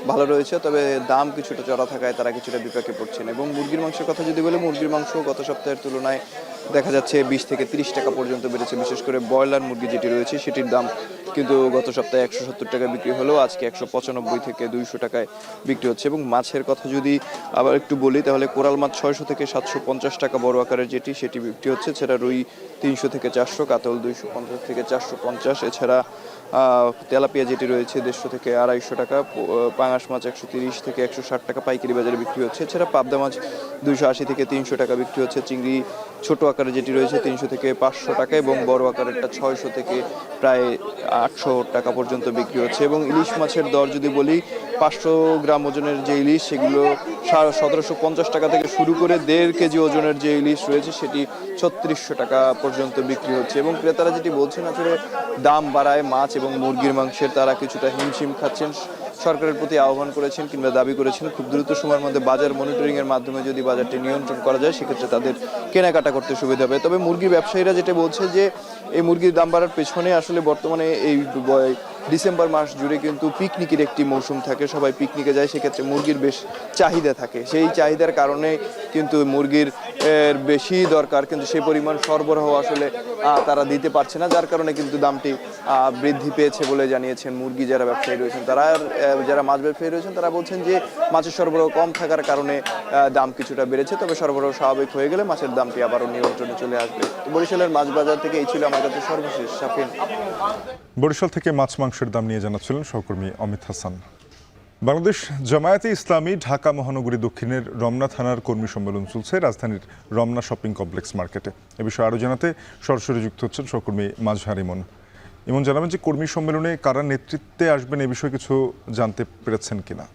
ভালো রয়েছে, তবে দাম কিছুটা চড়া থাকায় তারা কিছুটা বিপাকে পড়ছেন। এবং মুরগির মাংসের কথা যদি বলি, মুরগির মাংস গত সপ্তাহের তুলনায় দেখা যাচ্ছে 20 থেকে 30 টাকা পর্যন্ত বেড়েছে। বিশেষ করে ব্রয়লার মুরগি যেটি রয়েছে সেটির দাম কিন্তু গত সপ্তাহে 170 টাকা বিক্রি হলেও আজকে 195 থেকে 200 টাকায় বিক্রি হচ্ছে। এবং মাছের কথা যদি আবার একটু বলি তাহলে কোরাল মাছ 600 থেকে 750 টাকা বড় আকারের সেটি বিক্রি হচ্ছে। এছাড়া রুই 300 থেকে 400, কাতল 250 থেকে 450। এছাড়া তেলাপিয়া যেটি রয়েছে 150 থেকে 250 টাকা, পাঙাশ মাছ 130 থেকে 160 টাকা পাইকারি বাজারে বিক্রি হচ্ছে। এছাড়া পাবদা মাছ 280 থেকে 300 টাকা বিক্রি হচ্ছে। চিংড়ি ছোট আকারে যেটি রয়েছে 300 থেকে 500 টাকা এবং বড় আকারেরটা 600 থেকে প্রায় 800 টাকা পর্যন্ত বিক্রি হচ্ছে। এবং ইলিশ মাছের দর যদি বলি, 500 গ্রাম ওজনের যে ইলিশ সেগুলো 1750 টাকা থেকে শুরু করে 1.5 কেজি ওজনের যে ইলিশ রয়েছে সেটি 3600 টাকা পর্যন্ত বিক্রি হচ্ছে। এবং ক্রেতারা যেটি বলছেন, আসলে দাম বাড়ায় মাছ এবং মুরগির মাংসের তারা কিছুটা হিমশিম খাচ্ছেন। সরকারের প্রতি আহ্বান করেছেন কিংবা দাবি করেছেন খুব দ্রুত সময়ের মধ্যে বাজার মনিটরিং এর মাধ্যমে যদি বাজারটি নিয়ন্ত্রণ করা যায় সেক্ষেত্রে তাদের কেনাকাটা করতে সুবিধা হবে। তবে মুরগি ব্যবসায়ীরা যেটা বলছে যে এই মুরগির দাম বাড়ার পেছনে আসলে বর্তমানে এই ডিসেম্বর মাস জুড়ে কিন্তু পিকনিকের একটি মৌসুম থাকে, সবাই পিকনিকে যায়, সেক্ষেত্রে মুরগির বেশ চাহিদা থাকে। সেই চাহিদার কারণে কিন্তু মুরগির বেশি দরকার, কিন্তু সেই পরিমাণ সরবরাহ আসলে তারা দিতে পারছে না, যার কারণে কিন্তু দামটি বৃদ্ধি পেয়েছে বলে জানিয়েছেন মুরগি যারা ব্যবসায়ী রয়েছেন। যারা মাছ ব্যবসায়ী রয়েছেন তারা বলছেন যে মাছের সরবরাহ কম থাকার কারণে দাম কিছুটা বেড়েছে, তবে সরবরাহ স্বাভাবিক হয়ে গেলে মাছের দামটি আবারও নিয়ন্ত্রণে চলে আসবে। বরিশালের মাছ বাজার থেকে এই ছিল আমার কাছে সর্বশেষ। শাফিন, বরিশাল থেকে মাছ মাংসের দাম নিয়ে জানাচ্ছিলেন সহকর্মী অমিত হাসান। বাংলাদেশ জামায়াতে ইসলামী ঢাকা মহানগরী দক্ষিণের রমনা থানার কর্মী সম্মেলন চলছে রাজধানীর রমনা শপিং কমপ্লেক্স মার্কেটে। এ বিষয়ে আরও জানাতে সরাসরি যুক্ত হচ্ছেন সহকর্মী মাজহার ইমন। ইমন, জানাবেন যে কর্মী সম্মেলনে কারা নেতৃত্বে আসবেন এ বিষয়ে কিছু জানতে পেরেছেন কিনা?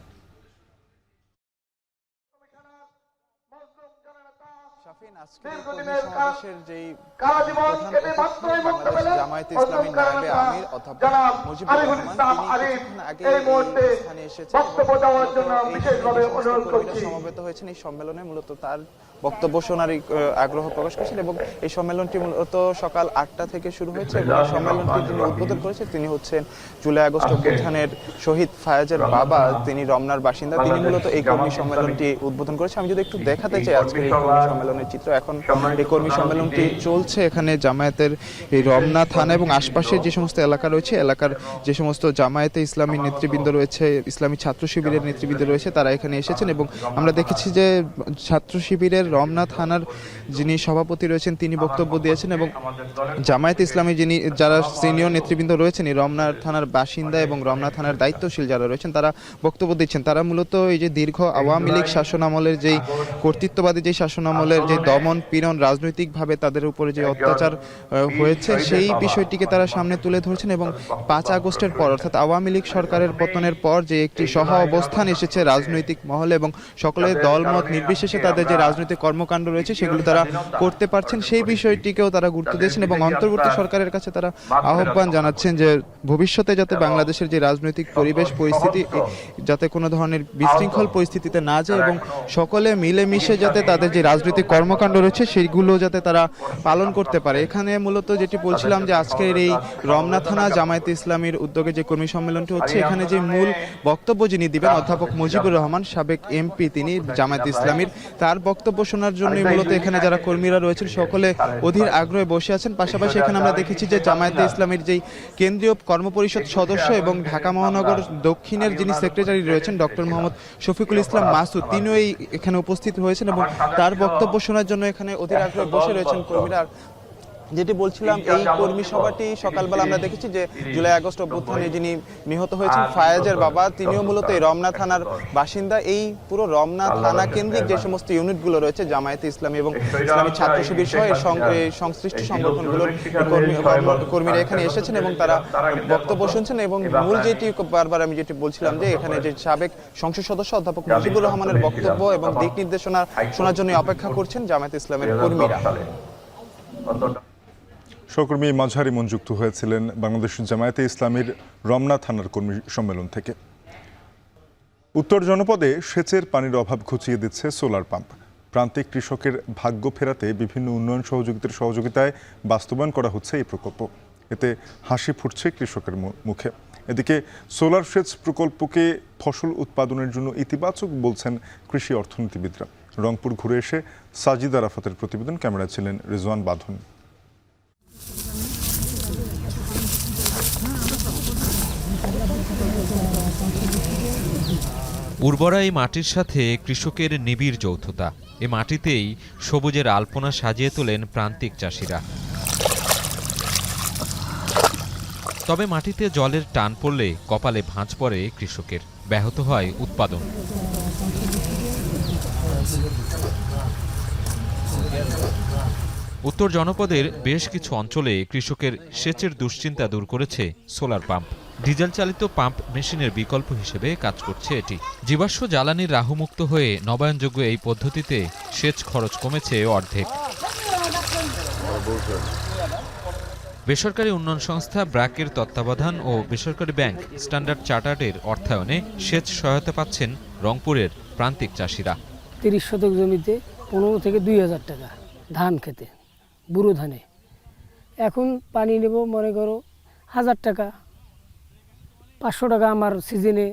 সমাবেশের যেই প্রধান বাংলাদেশ জামায়াতে ইসলামীর নায়েবে আমির অধ্যাপক মুজিবুর রহমান তিনি আগে স্থানে এসেছেন সমবেত হয়েছেন এই সম্মেলনে। মূলত তার বক্তব্য শোনার আগ্রহ প্রকাশ করেছেন এবং এই সম্মেলনটি মূলত সকাল 8টা থেকে শুরু হয়েছে এবং এই সম্মেলনটি যিনি উদ্বোধন করেছেন তিনি হচ্ছেন জুলাই আগস্ট অভ্যুত্থানের শহীদ ফায়াজের বাবা, তিনি রমনার বাসিন্দা, তিনি মূলত এই কর্মী সম্মেলনটি উদ্বোধন করেছে। আমি যদি একটু দেখাতে চাই আজকের এই কর্মী সম্মেলনের চিত্র। এখন এই কর্মী সম্মেলনটি চলছে, এখানে জামায়াতের এই রমনা থানা এবং আশপাশের যে সমস্ত এলাকা রয়েছে, এলাকার যে সমস্ত জামায়াতে ইসলামী নেতৃবৃন্দ রয়েছে, ইসলামী ছাত্র শিবিরের নেতৃবৃন্দ রয়েছে, তারা এখানে এসেছেন এবং আমরা দেখেছি যে ছাত্র শিবিরের রমনা থানার যিনি সভাপতি রয়েছেন তিনি বক্তব্য দিয়েছেন এবং জামায়াতে ইসলামী যারা সিনিয়র নেতৃবৃন্দ রয়েছেন এই রমনা থানার বাসিন্দা এবং রমনা থানার দায়িত্বশীল যারা রয়েছেন তারা বক্তব্য দিচ্ছেন। তারা মূলত এই যে দীর্ঘ আওয়ামী লীগ শাসন আমলের যেই কর্তৃত্ববাদী যে শাসন আমলের যে দমন পীড়ন, রাজনৈতিকভাবে তাদের উপরে যে অত্যাচার হয়েছে সেই বিষয়টিকে তারা সামনে তুলে ধরছেন। এবং 5 আগস্টের পর অর্থাৎ আওয়ামী লীগ সরকারের পতনের পর যে একটি সহা অবস্থান এসেছে রাজনৈতিক মহলে এবং সকলের দলমত নির্বিশেষে তাদের যে রাজনৈতিক কর্মকাণ্ড রয়েছে সেগুলো তারা করতে পারছেন, সেই বিষয়টিকেও তারা গুরুত্ব দিয়েছেন এবং অন্তর্বর্তী সরকারের কাছে তারা আহ্বান জানাচ্ছেন যে ভবিষ্যতে যাতে বাংলাদেশের যে রাজনৈতিক পরিবেশ পরিস্থিতি যাতে কোনো ধরনের বিশৃঙ্খল পরিস্থিতিতে না যায় এবং সকলে মিলেমিশে যাতে তাদের যে রাজনৈতিক কর্মকাণ্ড রয়েছে সেইগুলো যাতে তারা পালন করতে পারে। এখানে মূলত যেটি বলছিলাম যে আজকের এই রমনা থানা জামায়াতে ইসলামীর উদ্যোগে যে কর্মী সম্মেলনটি হচ্ছে, এখানে যে মূল বক্তব্য যিনি দিবেন অধ্যাপক মুজিবুর রহমান, সাবেক এমপি তিনি জামায়াতে ইসলামীর, তার বক্তব্য শোনার জন্যই মূলত এখানে যারা কর্মীরা রয়েছেন সকলে অধীর আগ্রহে বসে আছেন। পাশাপাশি এখানে আমরা দেখেছি যে জামায়াতে ইসলামীর যেই কেন্দ্রীয় কর্মপরিষদ সদস্য এবং ঢাকা মহানগর দক্ষিণের যিনি সেক্রেটারি রয়েছেন ডক্টর মোহাম্মদ শফিকুল ইসলাম মাসুদ, তিনিও এখানে উপস্থিত হয়েছেন এবং তার বক্তব্য শোনার জন্য এখানে অধীর আগ্রহে বসে রয়েছেন কর্মীরা। যেটি বলছিলাম, এই কর্মী সভাটি সকালবেলা আমরা দেখেছি যে জুলাই আগস্ট অভ্যুত্থানে যিনি নিহত হয়েছেন ফায়াজের বাবা, তিনিও মূলত এই রমনা থানার বাসিন্দা। এই পুরো রমনা থানা কেন্দ্রিক যে সমস্ত ইউনিটগুলো রয়েছে জামায়াতে ইসলামী এবং ইসলামী ছাত্র শিবির সহ এই সংশ্লিষ্ট সংগঠনগুলোর কর্মীরা এখানে এসেছেন এবং তারা বক্তব্য শুনছেন। এবং মূল যেটি বারবার আমি যেটি বলছিলাম যে এখানে যে সাবেক সংসদ সদস্য অধ্যাপক মুজিবুর রহমানের বক্তব্য এবং দিক নির্দেশনা শোনার জন্য অপেক্ষা করছেন জামায়াতে ইসলামের কর্মীরা। সহকর্মী মাঝারি মন যুক্ত হয়েছিলেন বাংলাদেশ জামায়াতে ইসলামীর রমনা থানার কর্মী সম্মেলন থেকে। উত্তর জনপদে সেচের পানির অভাব ঘুচিয়ে দিচ্ছে সোলার পাম্প। প্রান্তিক কৃষকের ভাগ্য ফেরাতে বিভিন্ন উন্নয়ন সহযোগিতায় বাস্তবায়ন করা হচ্ছে এই প্রকল্প। এতে হাসি ফুটছে কৃষকের মুখে। এদিকে সোলার সেচ প্রকল্পকে ফসল উৎপাদনের জন্য ইতিবাচক বলছেন কৃষি অর্থনীতিবিদরা। রংপুর ঘুরে এসে সাজিদ আরাফাতের প্রতিবেদন, ক্যামেরায় ছিলেন রিজওয়ান বাঁধন। উর্বরা এই মাটির সাথে কৃষকের নিবিড় যৌথতা। এ মাটিতেই সবুজের আলপনা সাজিয়ে তোলেন প্রান্তিক চাষিরা। তবে মাটিতে জলের টান পড়লে কপালে ভাঁজ পড়ে কৃষকের, ব্যাহত হয় উৎপাদন। উত্তর জনপদের বেশ কিছু অঞ্চলে কৃষকের সেচের দুশ্চিন্তা দূর করেছে সোলার পাম্প। ডিজেল চালিত পাম্প মেশিনের বিকল্প হিসেবে কাজ করছে এটি। জীবাশ্ম জ্বালানির রাহুমুক্ত হয়ে নবায়নযোগ্য এই পদ্ধতিতে সেচ খরচ কমেছে অর্ধেক। বেসরকারি উন্নয়ন সংস্থা ব্র্যাকের তত্ত্বাবধান ও বেসরকারি ব্যাংক স্ট্যান্ডার্ড চার্টার্ডের অর্থায়নে সেচ সহায়তা পাচ্ছেন রংপুরের প্রান্তিক চাষিরা। 30 শতক জমিতে 15 থেকে 2000 টাকা ধান খেতে, বুড়ো ধানে। এখন পানি নেব মনে করো 1000 টাকা, 500 টাকা আমার সিজনে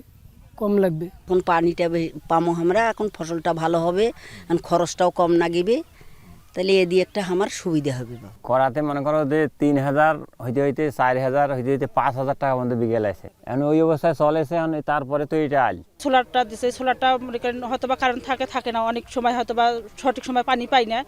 কম লাগবে। এখন পানিটা পামো আমরা, এখন ফসলটা ভালো হবে, এখন খরচটাও কম লাগিবে, তাহলে এ দিয়ে একটা আমার সুবিধা হবে। করাতে মনে করো যে 3000 হইতে হইতে 4000 হইতে হইতে 5000 টাকা মধ্যে বিকেল আছে। এখন ওই অবস্থায় চলেছে, তারপরে তো এটা আল সোলারটা দিছে। সোলারটা হয়তো বা কারেন্ট থাকে না, অনেক সময় হয়তো বা সঠিক সময় পানি পাই না।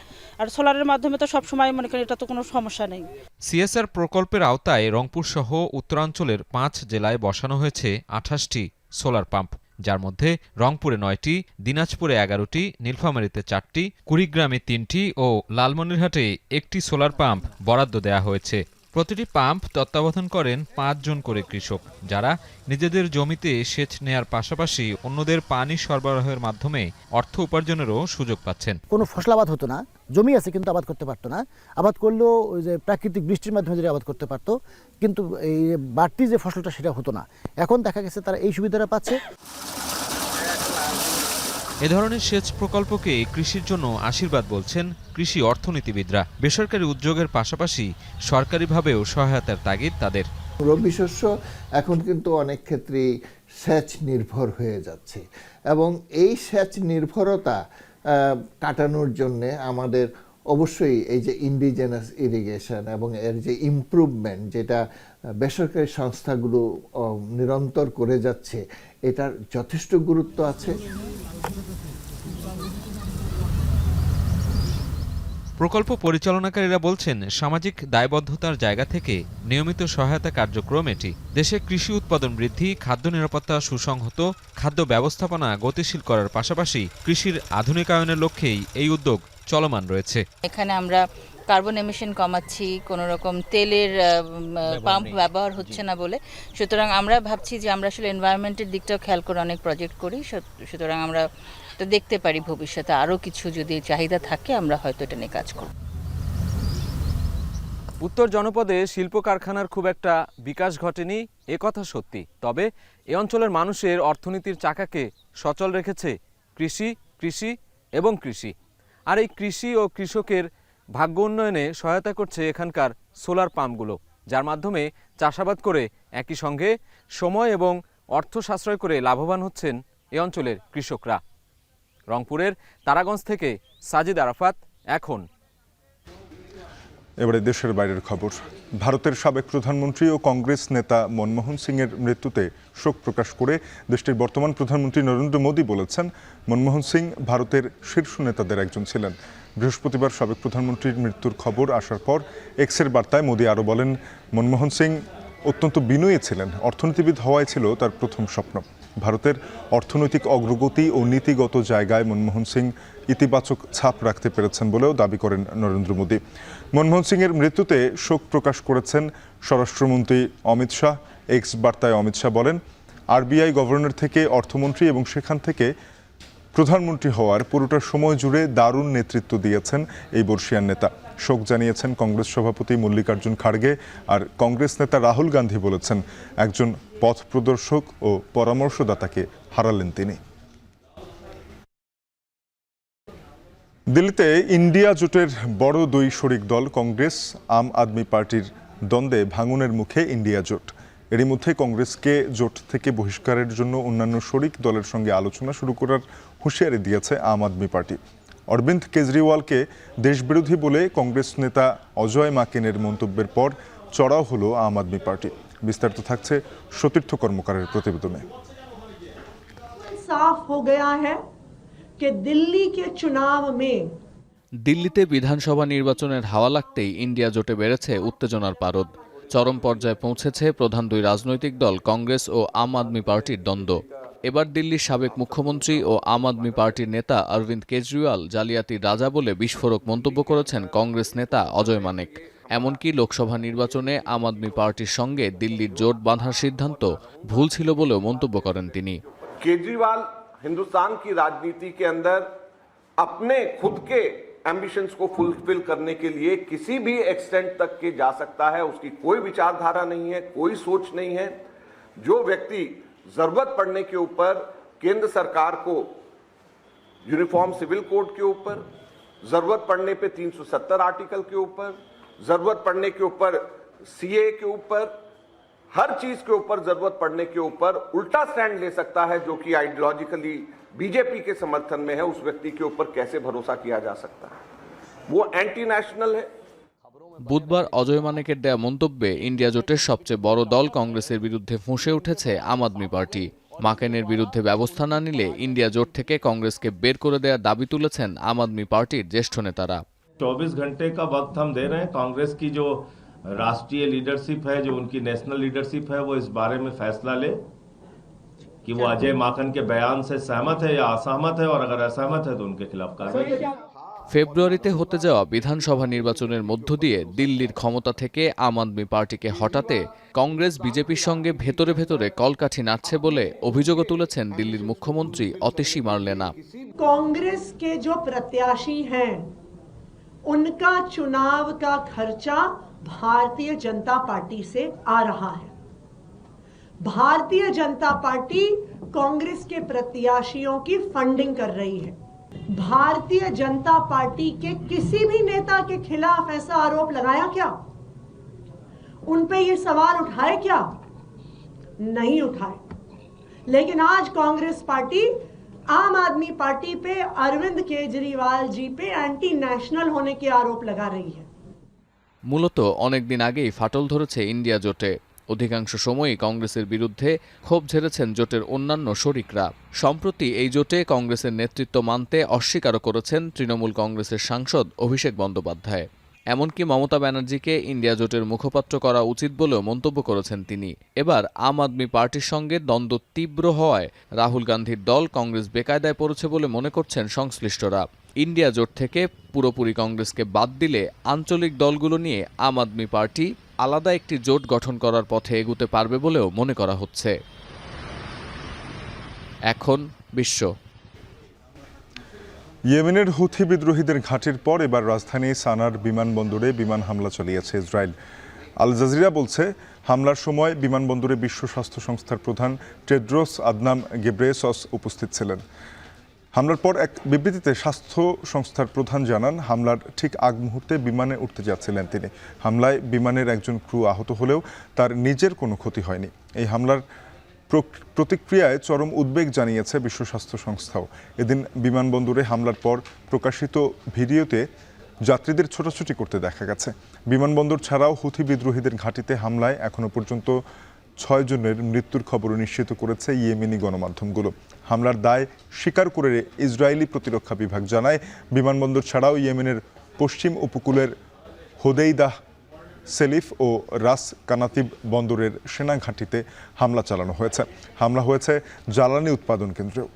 আর সোলারের মাধ্যমে তো সব সময় মনে করেন এটা তো কোনো সমস্যা নেই। সিএসআর প্রকল্পের আওতায় রংপুর সহ উত্তরাঞ্চলের 5 জেলায় বসানো হয়েছে 28টি সোলার পাম্প, যার মধ্যে রংপুরে 9টি, দিনাজপুরে 11টি, নীলফামারীতে 4টি, কুড়িগ্রামে 3টি ও লালমনিরহাটে 1টি সোলার পাম্প বরাদ্দ দেওয়া হয়েছে। প্রতিটি পাম্প তত্ত্বাবধান করেন 5 জন করে কৃষক, যারা নিজেদের জমিতে সেচ নেয়ার পাশাপাশি অন্যদের পানি সরবরাহের মাধ্যমে অর্থ উপার্জনেরও সুযোগ পাচ্ছেন। কোনো ফসল আবাদ হতো না, জমি আছে কিন্তু আবাদ করতে পারতো না। আবাদ করলেও ওই যে প্রাকৃতিক বৃষ্টির মাধ্যমে যদি আবাদ করতে পারতো, কিন্তু এই বাড়তি যে ফসলটা সেটা হতো না। এখন দেখা গেছে তারা এই সুবিধাটা পাচ্ছে। এ ধরনের সেচ প্রকল্পকে কৃষির জন্য আশীর্বাদ বলছেন কৃষি অর্থনীতিবিদরা। বেসরকারি উদ্যোগের পাশাপাশি সরকারিভাবেও সহায়তার তাগিদ তাদের। রবি শস্য এখন কিন্তু অনেক ক্ষেত্রেই সেচ নির্ভর হয়ে যাচ্ছে এবং এই সেচ নির্ভরতা কাটানোর জন্য আমাদের অবশ্যই এই যে ইন্ডিজেনাস ইরিগেশন এবং এর যে ইমপ্রুভমেন্ট, যেটা বেসরকারি সংস্থাগুলো নিরন্তর করে যাচ্ছে, এটার যথেষ্ট গুরুত্ব আছে। প্রকল্প পরিচালনাকারীরা বলছেন, সামাজিক দায়বদ্ধতার জায়গা থেকে নিয়মিত সহায়তা কার্যক্রম এটি। দেশে কৃষি উৎপাদন বৃদ্ধি, খাদ্য নিরাপত্তা সুসংহত, খাদ্য ব্যবস্থাপনা গতিশীল করার পাশাপাশি কৃষির আধুনিকায়নের লক্ষ্যেই এই উদ্যোগ চলমান রয়েছে। এখানে আমরা কার্বন এমিশন কমাচ্ছি, কোনো রকম তেলের পাম্প ব্যবহার হচ্ছে না বলে। সুতরাং আমরা ভাবছি যে আমরা আসলে এনভায়রনমেন্টের দিকটাও খেয়াল করে অনেক প্রজেক্ট করি। সুতরাং আমরা তো দেখতে পারি ভবিষ্যতে আরও কিছু যদি চাহিদা থাকে আমরা হয়তো এটা নিয়ে কাজ করব। উত্তর জনপদে শিল্প কারখানার খুব একটা বিকাশ ঘটেনি, এ কথা সত্যি। তবে এ অঞ্চলের মানুষের অর্থনীতির চাকাকে সচল রেখেছে কৃষি, কৃষি এবং কৃষি। আর এই কৃষি ও কৃষকের ভাগ্য উন্নয়নে সহায়তা করছে এখানকার সোলার পাম্পগুলো, যার মাধ্যমে চাষাবাদ করে একই সঙ্গে সময় এবং অর্থ সাশ্রয় করে লাভবান হচ্ছেন এ অঞ্চলের কৃষকরা। রংপুরের তারাগঞ্জ থেকে সাজিদ আরাফাত, এখন। এবারে দেশের বাইরের খবর। ভারতের সাবেক প্রধানমন্ত্রী ও কংগ্রেস নেতা মনমোহন সিংয়ের মৃত্যুতে শোক প্রকাশ করে দেশটির বর্তমান প্রধানমন্ত্রী নরেন্দ্র মোদী বলেছেন, মনমোহন সিং ভারতের শীর্ষ নেতাদের একজন ছিলেন। বৃহস্পতিবার সাবেক প্রধানমন্ত্রীর মৃত্যুর খবর আসার পর এক্সের বার্তায় মোদী আরও বলেন, মনমোহন সিং অত্যন্ত বিনয়ী ছিলেন। অর্থনীতিবিদ হওয়াই ছিল তার প্রথম স্বপ্ন। ভারতের অর্থনৈতিক অগ্রগতি ও নীতিগত জায়গায় মনমোহন সিং ইতিবাচক ছাপ রাখতে পেরেছেন বলেও দাবি করেন নরেন্দ্র মোদী। মনমোহন সিংয়ের মৃত্যুতে শোক প্রকাশ করেছেন স্বরাষ্ট্রমন্ত্রী অমিত শাহ। এক্স বার্তায় অমিত শাহ বলেন, আরবিআই গভর্নর থেকে অর্থমন্ত্রী এবং সেখান থেকে প্রধানমন্ত্রী হওয়ার পুরোটা সময় জুড়ে দারুণ নেতৃত্ব দিয়েছেন এই বর্ষিয়ান নেতা। শোক জানিয়েছেন কংগ্রেস সভাপতি মল্লিকার্জুন খাড়গে। আর কংগ্রেস নেতা রাহুল গান্ধী বলেছেন, একজন পথ প্রদর্শক ও পরামর্শদাতাকে হারালেন তিনি। দিল্লিতে ইন্ডিয়া জোটের বড় দুই শরিক দল কংগ্রেস আম আদমি পার্টির দ্বন্দ্বে ভাঙনের মুখে ইন্ডিয়া জোট। এরই মধ্যে কংগ্রেসকে জোট থেকে বহিষ্কারের জন্য অন্যান্য শরিক দলের সঙ্গে আলোচনা শুরু করার হুঁশিয়ারি দিয়েছে আম আদমি পার্টি। অরবিন্দ কেজরিওয়ালকে দেশবিরোধী বলে কংগ্রেস নেতা অজয় মাকেনের মন্তব্যের পর চড়াও হলো আম আদমি পার্টি। বিস্তারিত থাকছে সতীর্থ কর্মকারের প্রতিবেদনে। साफ हो गया है कि दिल्ली के चुनाव में দিল্লিতে বিধানসভা নির্বাচনের হাওয়া লাগতেই ইন্ডিয়া জোটে বেড়েছে উত্তেজনার পারদ। চরম পর্যায়ে পৌঁছেছে প্রধান দুই রাজনৈতিক দল কংগ্রেস ও আম আদমি পার্টির দ্বন্দ্ব। এবার দিল্লির সাবেক মুখ্যমন্ত্রী ও আম আদমি পার্টির নেতা অরবিন্দ কেজরিওয়াল জালিয়াতির রাজা বলে বিস্ফোরক মন্তব্য করেছেন কংগ্রেস নেতা অজয় মানেক। এমনকি লোকসভা নির্বাচনে আম আদমি পার্টির সঙ্গে দিল্লির জোট বাঁধার সিদ্ধান্ত ভুল ছিল বলেও মন্তব্য করেন তিনি। केजरीवाल हिंदुस्तान की राजनीति के अंदर अपने खुद के एम्बिशंस को फुलफिल करने के लिए किसी भी एक्सटेंट तक के जा सकता है। उसकी कोई विचारधारा नहीं है, कोई सोच नहीं है। जो व्यक्ति जरूरत पड़ने के ऊपर केंद्र सरकार को यूनिफॉर्म सिविल कोड के ऊपर, जरूरत पड़ने पे 370 आर्टिकल के ऊपर, जरूरत पड़ने के ऊपर सीए के ऊपर, हर चीज के ऊपर जरूरत पड़ने के ऊपर उल्टा स्टैंड ले सकता है, जो कि आइडियोलॉजिकली बीजेपी के समर्थन में है, उस व्यक्ति के ऊपर कैसे भरोसा किया जा सकता है? वो एंटी नेशनल है। বুধবার অজয় মানেকের দেয়া মন্তব্যে ইন্ডিয়া জোটের সবচেয়ে বড় দল কংগ্রেসের বিরুদ্ধে ফুঁসে উঠেছে আম আদমি পার্টি। মাকেনের বিরুদ্ধে ব্যবস্থা না নিলে ইন্ডিয়া জোট থেকে কংগ্রেসকে বের করে দেওয়ার দাবি তুলেছেন আম আদমি পার্টির জ্যেষ্ঠ নেতারা। 24 घंटे का वक्त हम दे रहे हैं। कांग्रेस की जो राष्ट्रीय लीडरशिप है, जो उनकी नेशनल लीडरशिप है, वो इस बारे में फैसला ले कि वो अजय माकन के बयान से सहमत है या असहमत है, और अगर असहमत है तो उनके खिलाफ कार्रवाई। ফেব্রুয়ারিতে হতে যাওয়া বিধানসভা নির্বাচনের মধ্য দিয়ে দিল্লির ক্ষমতা থেকে আম আদমি পার্টিকে হটাতে কংগ্রেস বিজেপির সঙ্গে ভেতরে ভেতরে কলকাঠি নাড়ছে বলে অভিযোগও তুলেছেন দিল্লির মুখ্যমন্ত্রী অতিশী মার্লেনা। कांग्रेस के जो प्रत्याशी हैं उनका चुनाव का खर्चा भारतीय जनता पार्टी से आ रहा है। भारतीय जनता पार्टी कांग्रेस के प्रत्याशियों की फंडिंग कर रही है। भारतीय जनता पार्टी के किसी भी नेता के खिलाफ ऐसा आरोप लगाया क्या? उन पे ये सवाल उठाए क्या? नहीं उठाए। लेकिन आज कांग्रेस पार्टी आम आदमी पार्टी पे अरविंद केजरीवाल जी पे एंटी नेशनल होने के आरोप लगा रही है। মূলত অনেকদিন আগেই ফাটল ধরেছে ইন্ডিয়া জোটে। অধিকাংশ সময়ই কংগ্রেসের বিরুদ্ধে ক্ষোভ ঝেড়েছেন জোটের অন্যান্য শরিকরা। সম্প্রতি এই জোটে কংগ্রেসের নেতৃত্ব মানতে অস্বীকারও করেছেন তৃণমূল কংগ্রেসের সাংসদ অভিষেক বন্দ্যোপাধ্যায়। এমনকি মমতা ব্যানার্জিকে ইন্ডিয়া জোটের মুখপাত্র করা উচিত বলেও মন্তব্য করেছেন তিনি। এবার আম আদমি পার্টির সঙ্গে দ্বন্দ্ব তীব্র হওয়ায় রাহুল গান্ধীর দল কংগ্রেস বেকায়দায় পড়েছে বলে মনে করছেন সংশ্লিষ্টরা। ইন্ডিয়া জোট থেকে পুরোপুরি কংগ্রেসকে বাদ দিলে আঞ্চলিক দলগুলো নিয়ে আম আদমি পার্টি আলাদা একটি জোট গঠন করার পথে এগুতে পারবে বলেও মনে করা হচ্ছে। এখন বিশ্ব। ইয়েমেনের হুথি বিদ্রোহীদের ঘাঁটির পর এবার রাজধানী সানার বিমানবন্দরে বিমান হামলা চালিয়েছে ইসরায়েল। আল জাজিরা বলছে, হামলার সময় বিমানবন্দরে বিশ্ব স্বাস্থ্য সংস্থার প্রধান টেড্রোস আদনাম গেব্রেয়েসস উপস্থিত ছিলেন। হামলার পর এক বিবৃতিতে স্বাস্থ্য সংস্থার প্রধান জানান, হামলার ঠিক আগ মুহূর্তে বিমানে উঠতে যাচ্ছিলেন তিনি। হামলায় বিমানের একজন ক্রু আহত হলেও তার নিজের কোনো ক্ষতি হয়নি। এই হামলার প্রতিক্রিয়ায় চরম উদ্বেগ জানিয়েছে বিশ্ব স্বাস্থ্য সংস্থাও। এদিন বিমানবন্দরে হামলার পর প্রকাশিত ভিডিওতে যাত্রীদের ছোটাছুটি করতে দেখা গেছে। বিমানবন্দর ছাড়াও হুথি বিদ্রোহীদের ঘাঁটিতে হামলায় এখনও পর্যন্ত 6 জনের মৃত্যুর খবরও নিশ্চিত করেছে ইয়েমেনি গণমাধ্যমগুলো। হামলার দায় স্বীকার করে ইসরায়েলি প্রতিরক্ষা বিভাগ জানায়, বিমানবন্দর ছাড়াও ইয়েমেনের পশ্চিম উপকূলের হোদেইদাহ, সেলিফ ও রাস কানাতিব বন্দরের সেনা ঘাঁটিতে হামলা চালানো হয়েছে। হামলা হয়েছে জ্বালানি উৎপাদন কেন্দ্রেও।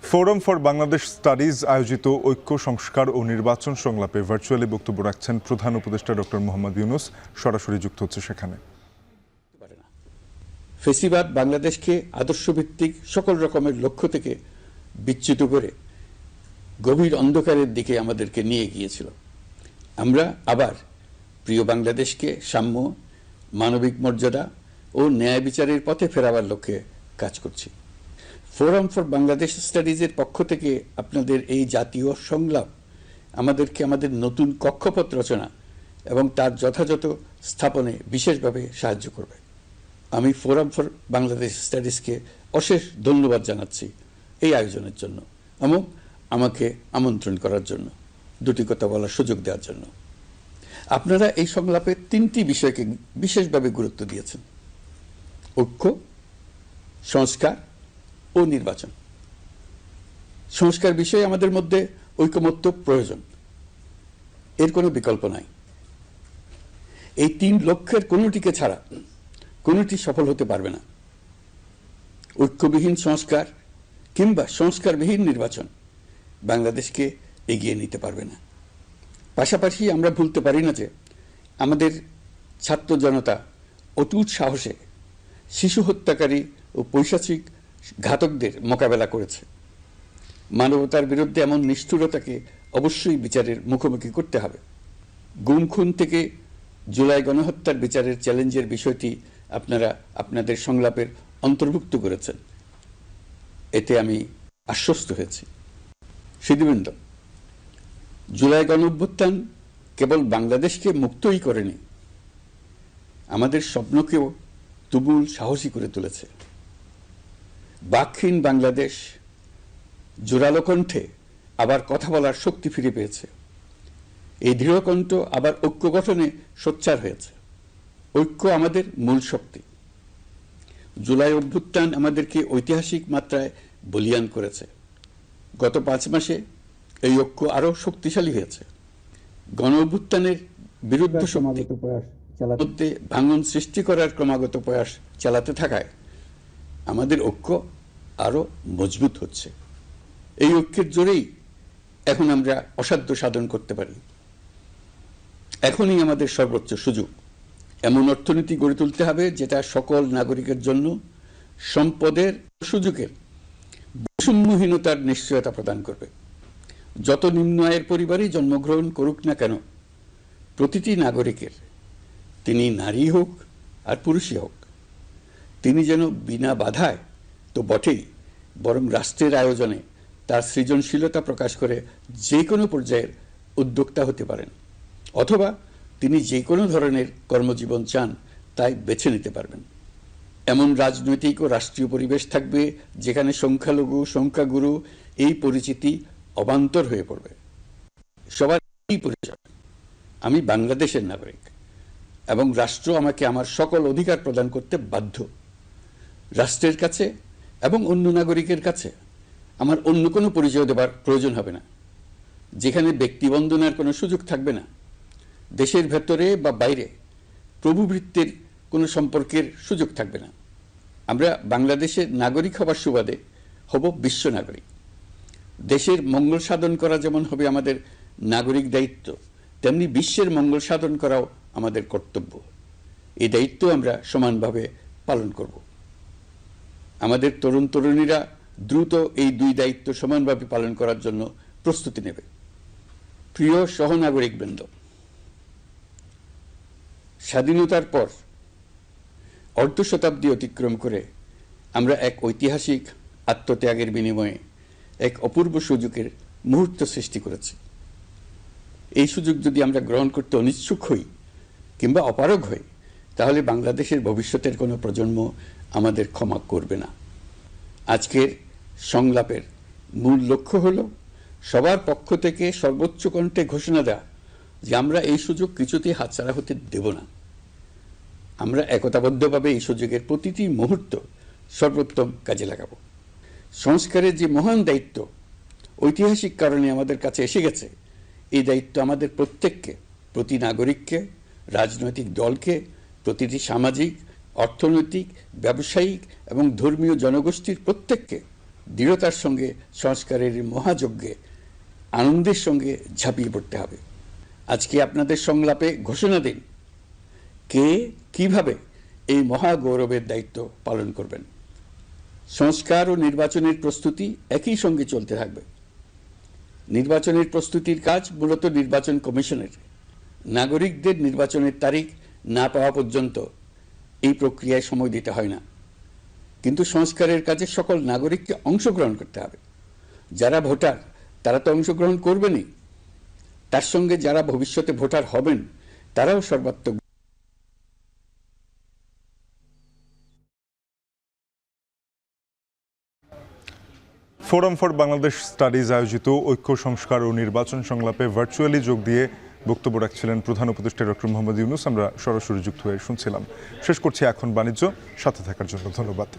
ফোরাম ফর বাংলাদেশ স্টাডিজ আয়োজিত ঐক্য সংস্কার ও নির্বাচন সংলাপে ভার্চুয়ালি বক্তব্য রাখছেন প্রধান উপদেষ্টা ডক্টর মোহাম্মদ ইউনূস। সরাসরি যুক্ত হচ্ছে সেখানে। ফেসিবাদ বাংলাদেশকে আদর্শভিত্তিক সকল রকমের লক্ষ্য থেকে বিচ্যুত করে গভীর অন্ধকারের দিকে আমাদেরকে নিয়ে গিয়েছিল। আমরা আবার প্রিয় বাংলাদেশকে সাম্য, মানবিক মর্যাদা ও ন্যায় বিচারের পথে ফেরাবার লক্ষ্যে কাজ করছি। ফোরাম ফর বাংলাদেশ স্টাডিজের পক্ষ থেকে আপনাদের এই জাতীয় সংলাপ আমাদেরকে আমাদের নতুন কক্ষপথ রচনা এবং তার যথাযথ স্থাপনে বিশেষভাবে সাহায্য করবে। আমি ফোরাম ফর বাংলাদেশ স্টাডিজকে অশেষ ধন্যবাদ জানাচ্ছি এই আয়োজনের জন্য এবং আমাকে আমন্ত্রণ করার জন্য, দুটি কথা বলার সুযোগ দেওয়ার জন্য। আপনারা এই সংলাপে 3টি বিষয়কে বিশেষভাবে গুরুত্ব দিয়েছেন: ঐক্য, সংস্কার ও নির্বাচন। সংস্কার বিষয়ে আমাদের মধ্যে ঐকমত্য প্রয়োজন, এর কোনো বিকল্প নাই। এই 3 লক্ষ্যের কোনোটিকে ছাড়া কোনোটি সফল হতে পারবে না। ঐক্যবিহীন সংস্কার কিংবা সংস্কারবিহীন নির্বাচন বাংলাদেশকে এগিয়ে নিতে পারবে না। পাশাপাশি আমরা ভুলতে পারি না যে আমাদের ছাত্র জনতা অটুট সাহসে শিশু হত্যাকারী ও পৈশাচিক ঘাতকদের মোকাবেলা করেছে। মানবতার বিরুদ্ধে এমন নিষ্ঠুরতাকে অবশ্যই বিচারের মুখোমুখি করতে হবে। গুম খুন থেকে জুলাই গণহত্যার বিচারের চ্যালেঞ্জের বিষয়টি আপনারা আপনাদের সংলাপের অন্তর্ভুক্ত করেছেন, এতে আমি আশ্বস্ত হয়েছি। সুধীবৃন্দ, জুলাই গণঅভ্যুত্থান কেবল বাংলাদেশকে মুক্তই করেনি, আমাদের স্বপ্নকেও তুমুল সাহসী করে তুলেছে। বাকহীন বাংলাদেশ জোরালো কণ্ঠে আবার কথা বলার শক্তি ফিরে পেয়েছে। এই দৃঢ়কণ্ঠ আবার ঐক্য গঠনে সোচ্চার হয়েছে। ঐক্য আমাদের মূল শক্তি। জুলাই অভ্যুত্থান আমাদেরকে ঐতিহাসিক মাত্রায় বলীয়ান করেছে। গত 5 মাসে এই ঐক্য আরো শক্তিশালী হয়েছে। গণ অভ্যুত্থানের বিরুদ্ধে মধ্যে ভাঙন সৃষ্টি করার ক্রমাগত প্রয়াস চালাতে থাকায় আমাদের ঐক্য আরো মজবুত হচ্ছে। এই ঐক্যের জোরেই এখন আমরা অসাধ্য সাধন করতে পারি। এখনই আমাদের সর্বোচ্চ সুযোগ। এমন অর্থনীতি গড়ে তুলতে হবে যেটা সকল নাগরিকের জন্য সম্পদের, সুযোগের, বৈষম্যহীনতার নিশ্চয়তা প্রদান করবে। যত নিম্ন আয়ের পরিবারেই জন্মগ্রহণ করুক না কেন, প্রতিটি নাগরিকের, তিনি নারী হোক আর পুরুষই হোক, তিনি যেন বিনা বাধায় তো বটেই, বরং রাষ্ট্রের আয়োজনে তার সৃজনশীলতা প্রকাশ করে যে কোনো পর্যায়ের উদ্যোক্তা হতে পারেন, অথবা তিনি যে কোনো ধরনের কর্মজীবন চান তাই বেছে নিতে পারবেন। এমন রাজনৈতিক ও রাষ্ট্রীয় পরিবেশ থাকবে যেখানে সংখ্যালঘু, সংখ্যাগুরু এই পরিচিতি অবান্তর হয়ে পড়বে। সবার এই পরিচয় আমি বাংলাদেশের নাগরিক এবং রাষ্ট্র আমাকে আমার সকল অধিকার প্রদান করতে বাধ্য। রাষ্ট্রের কাছে এবং অন্য নাগরিকের কাছে আমার অন্য কোনো পরিচয় দেবার প্রয়োজন হবে না, যেখানে ব্যক্তিবন্দনার কোনো সুযোগ থাকবে না, দেশের ভেতরে বা বাইরে প্রভুভৃত্যের কোনো সম্পর্কের সুযোগ থাকবে না। আমরা বাংলাদেশের নাগরিক হবার সুবাদে হব বিশ্ব নাগরিক। দেশের মঙ্গল সাধন করা যেমন হবে আমাদের নাগরিক দায়িত্ব, তেমনি বিশ্বের মঙ্গল সাধন করাও আমাদের কর্তব্য। এই দায়িত্ব আমরা সমানভাবে পালন করব। আমাদের তরুণ তরুণীরা দ্রুত এই দুই দায়িত্ব সমানভাবে পালন করার জন্য প্রস্তুতি নেবে। প্রিয় সহনাগরিকবৃন্দ, স্বাধীনতার পর অর্ধ শতাব্দী অতিক্রম করে আমরা এক ঐতিহাসিক আত্মত্যাগের বিনিময়ে এক অপূর্ব সুযোগের মুহূর্ত সৃষ্টি করেছি। এই সুযোগ যদি আমরা গ্রহণ করতে অনিচ্ছুক হই কিংবা অপারগ হই, তাহলে বাংলাদেশের ভবিষ্যতের কোনো প্রজন্ম আমাদের ক্ষমা করবে না। আজকের সংলাপের মূল লক্ষ্য হল সবার পক্ষ থেকে সর্বোচ্চ কণ্ঠে ঘোষণা দেওয়া যে আমরা এই সুযোগ কিছুতেই হাতছাড়া হতে দেব না। আমরা একতাবদ্ধভাবে এই সুযোগের প্রতিটি মুহূর্ত সর্বোত্তম কাজে লাগাব। সংস্কারের যে মহান দায়িত্ব ঐতিহাসিক কারণে আমাদের কাছে এসে গেছে, এই দায়িত্ব আমাদের প্রত্যেককে, প্রতি নাগরিককে, রাজনৈতিক দলকে, প্রতিটি সামাজিক, অর্থনৈতিক, ব্যবসায়িক এবং ধর্মীয় জনগোষ্ঠীর প্রত্যেককে দৃঢ়তার সঙ্গে সংস্কারের মহাযজ্ঞে আনন্দের সঙ্গে ঝাঁপিয়ে পড়তে হবে। আজকে আপনাদের সংলাপে ঘোষণা দিন কে কিভাবে এই মহাগৌরবের দায়িত্ব পালন করবেন। সংস্কার ও নির্বাচনের প্রস্তুতি একই সঙ্গে চলতে থাকবে। নির্বাচনের প্রস্তুতির কাজ মূলত নির্বাচন কমিশনের। নাগরিকদের নির্বাচনের তারিখ না পাওয়া পর্যন্ত এই প্রক্রিয়ায় সময় দিতে হয় না, কিন্তু সংস্কারের কাজে সকল নাগরিককে অংশগ্রহণ করতে হবে। যারা ভোটার তারা তো অংশগ্রহণ করবেনই, তার সঙ্গে যারা ভবিষ্যতে ভোটার হবেন তারাও সর্বাত্মক। ফোরাম ফর বাংলাদেশ স্টাডিজ আয়োজিত ঐক্য সংস্কার ও নির্বাচন সংলাপে ভার্চুয়ালি যোগ দিয়ে বক্তব্য রাখছিলেন প্রধান উপদেষ্টা ডক্টর মোহাম্মদ ইউনূস। আমরা সরাসরি যুক্ত হয়ে শুনছিলাম। শেষ করছি এখন বাণিজ্য। সাথে থাকার জন্য ধন্যবাদ।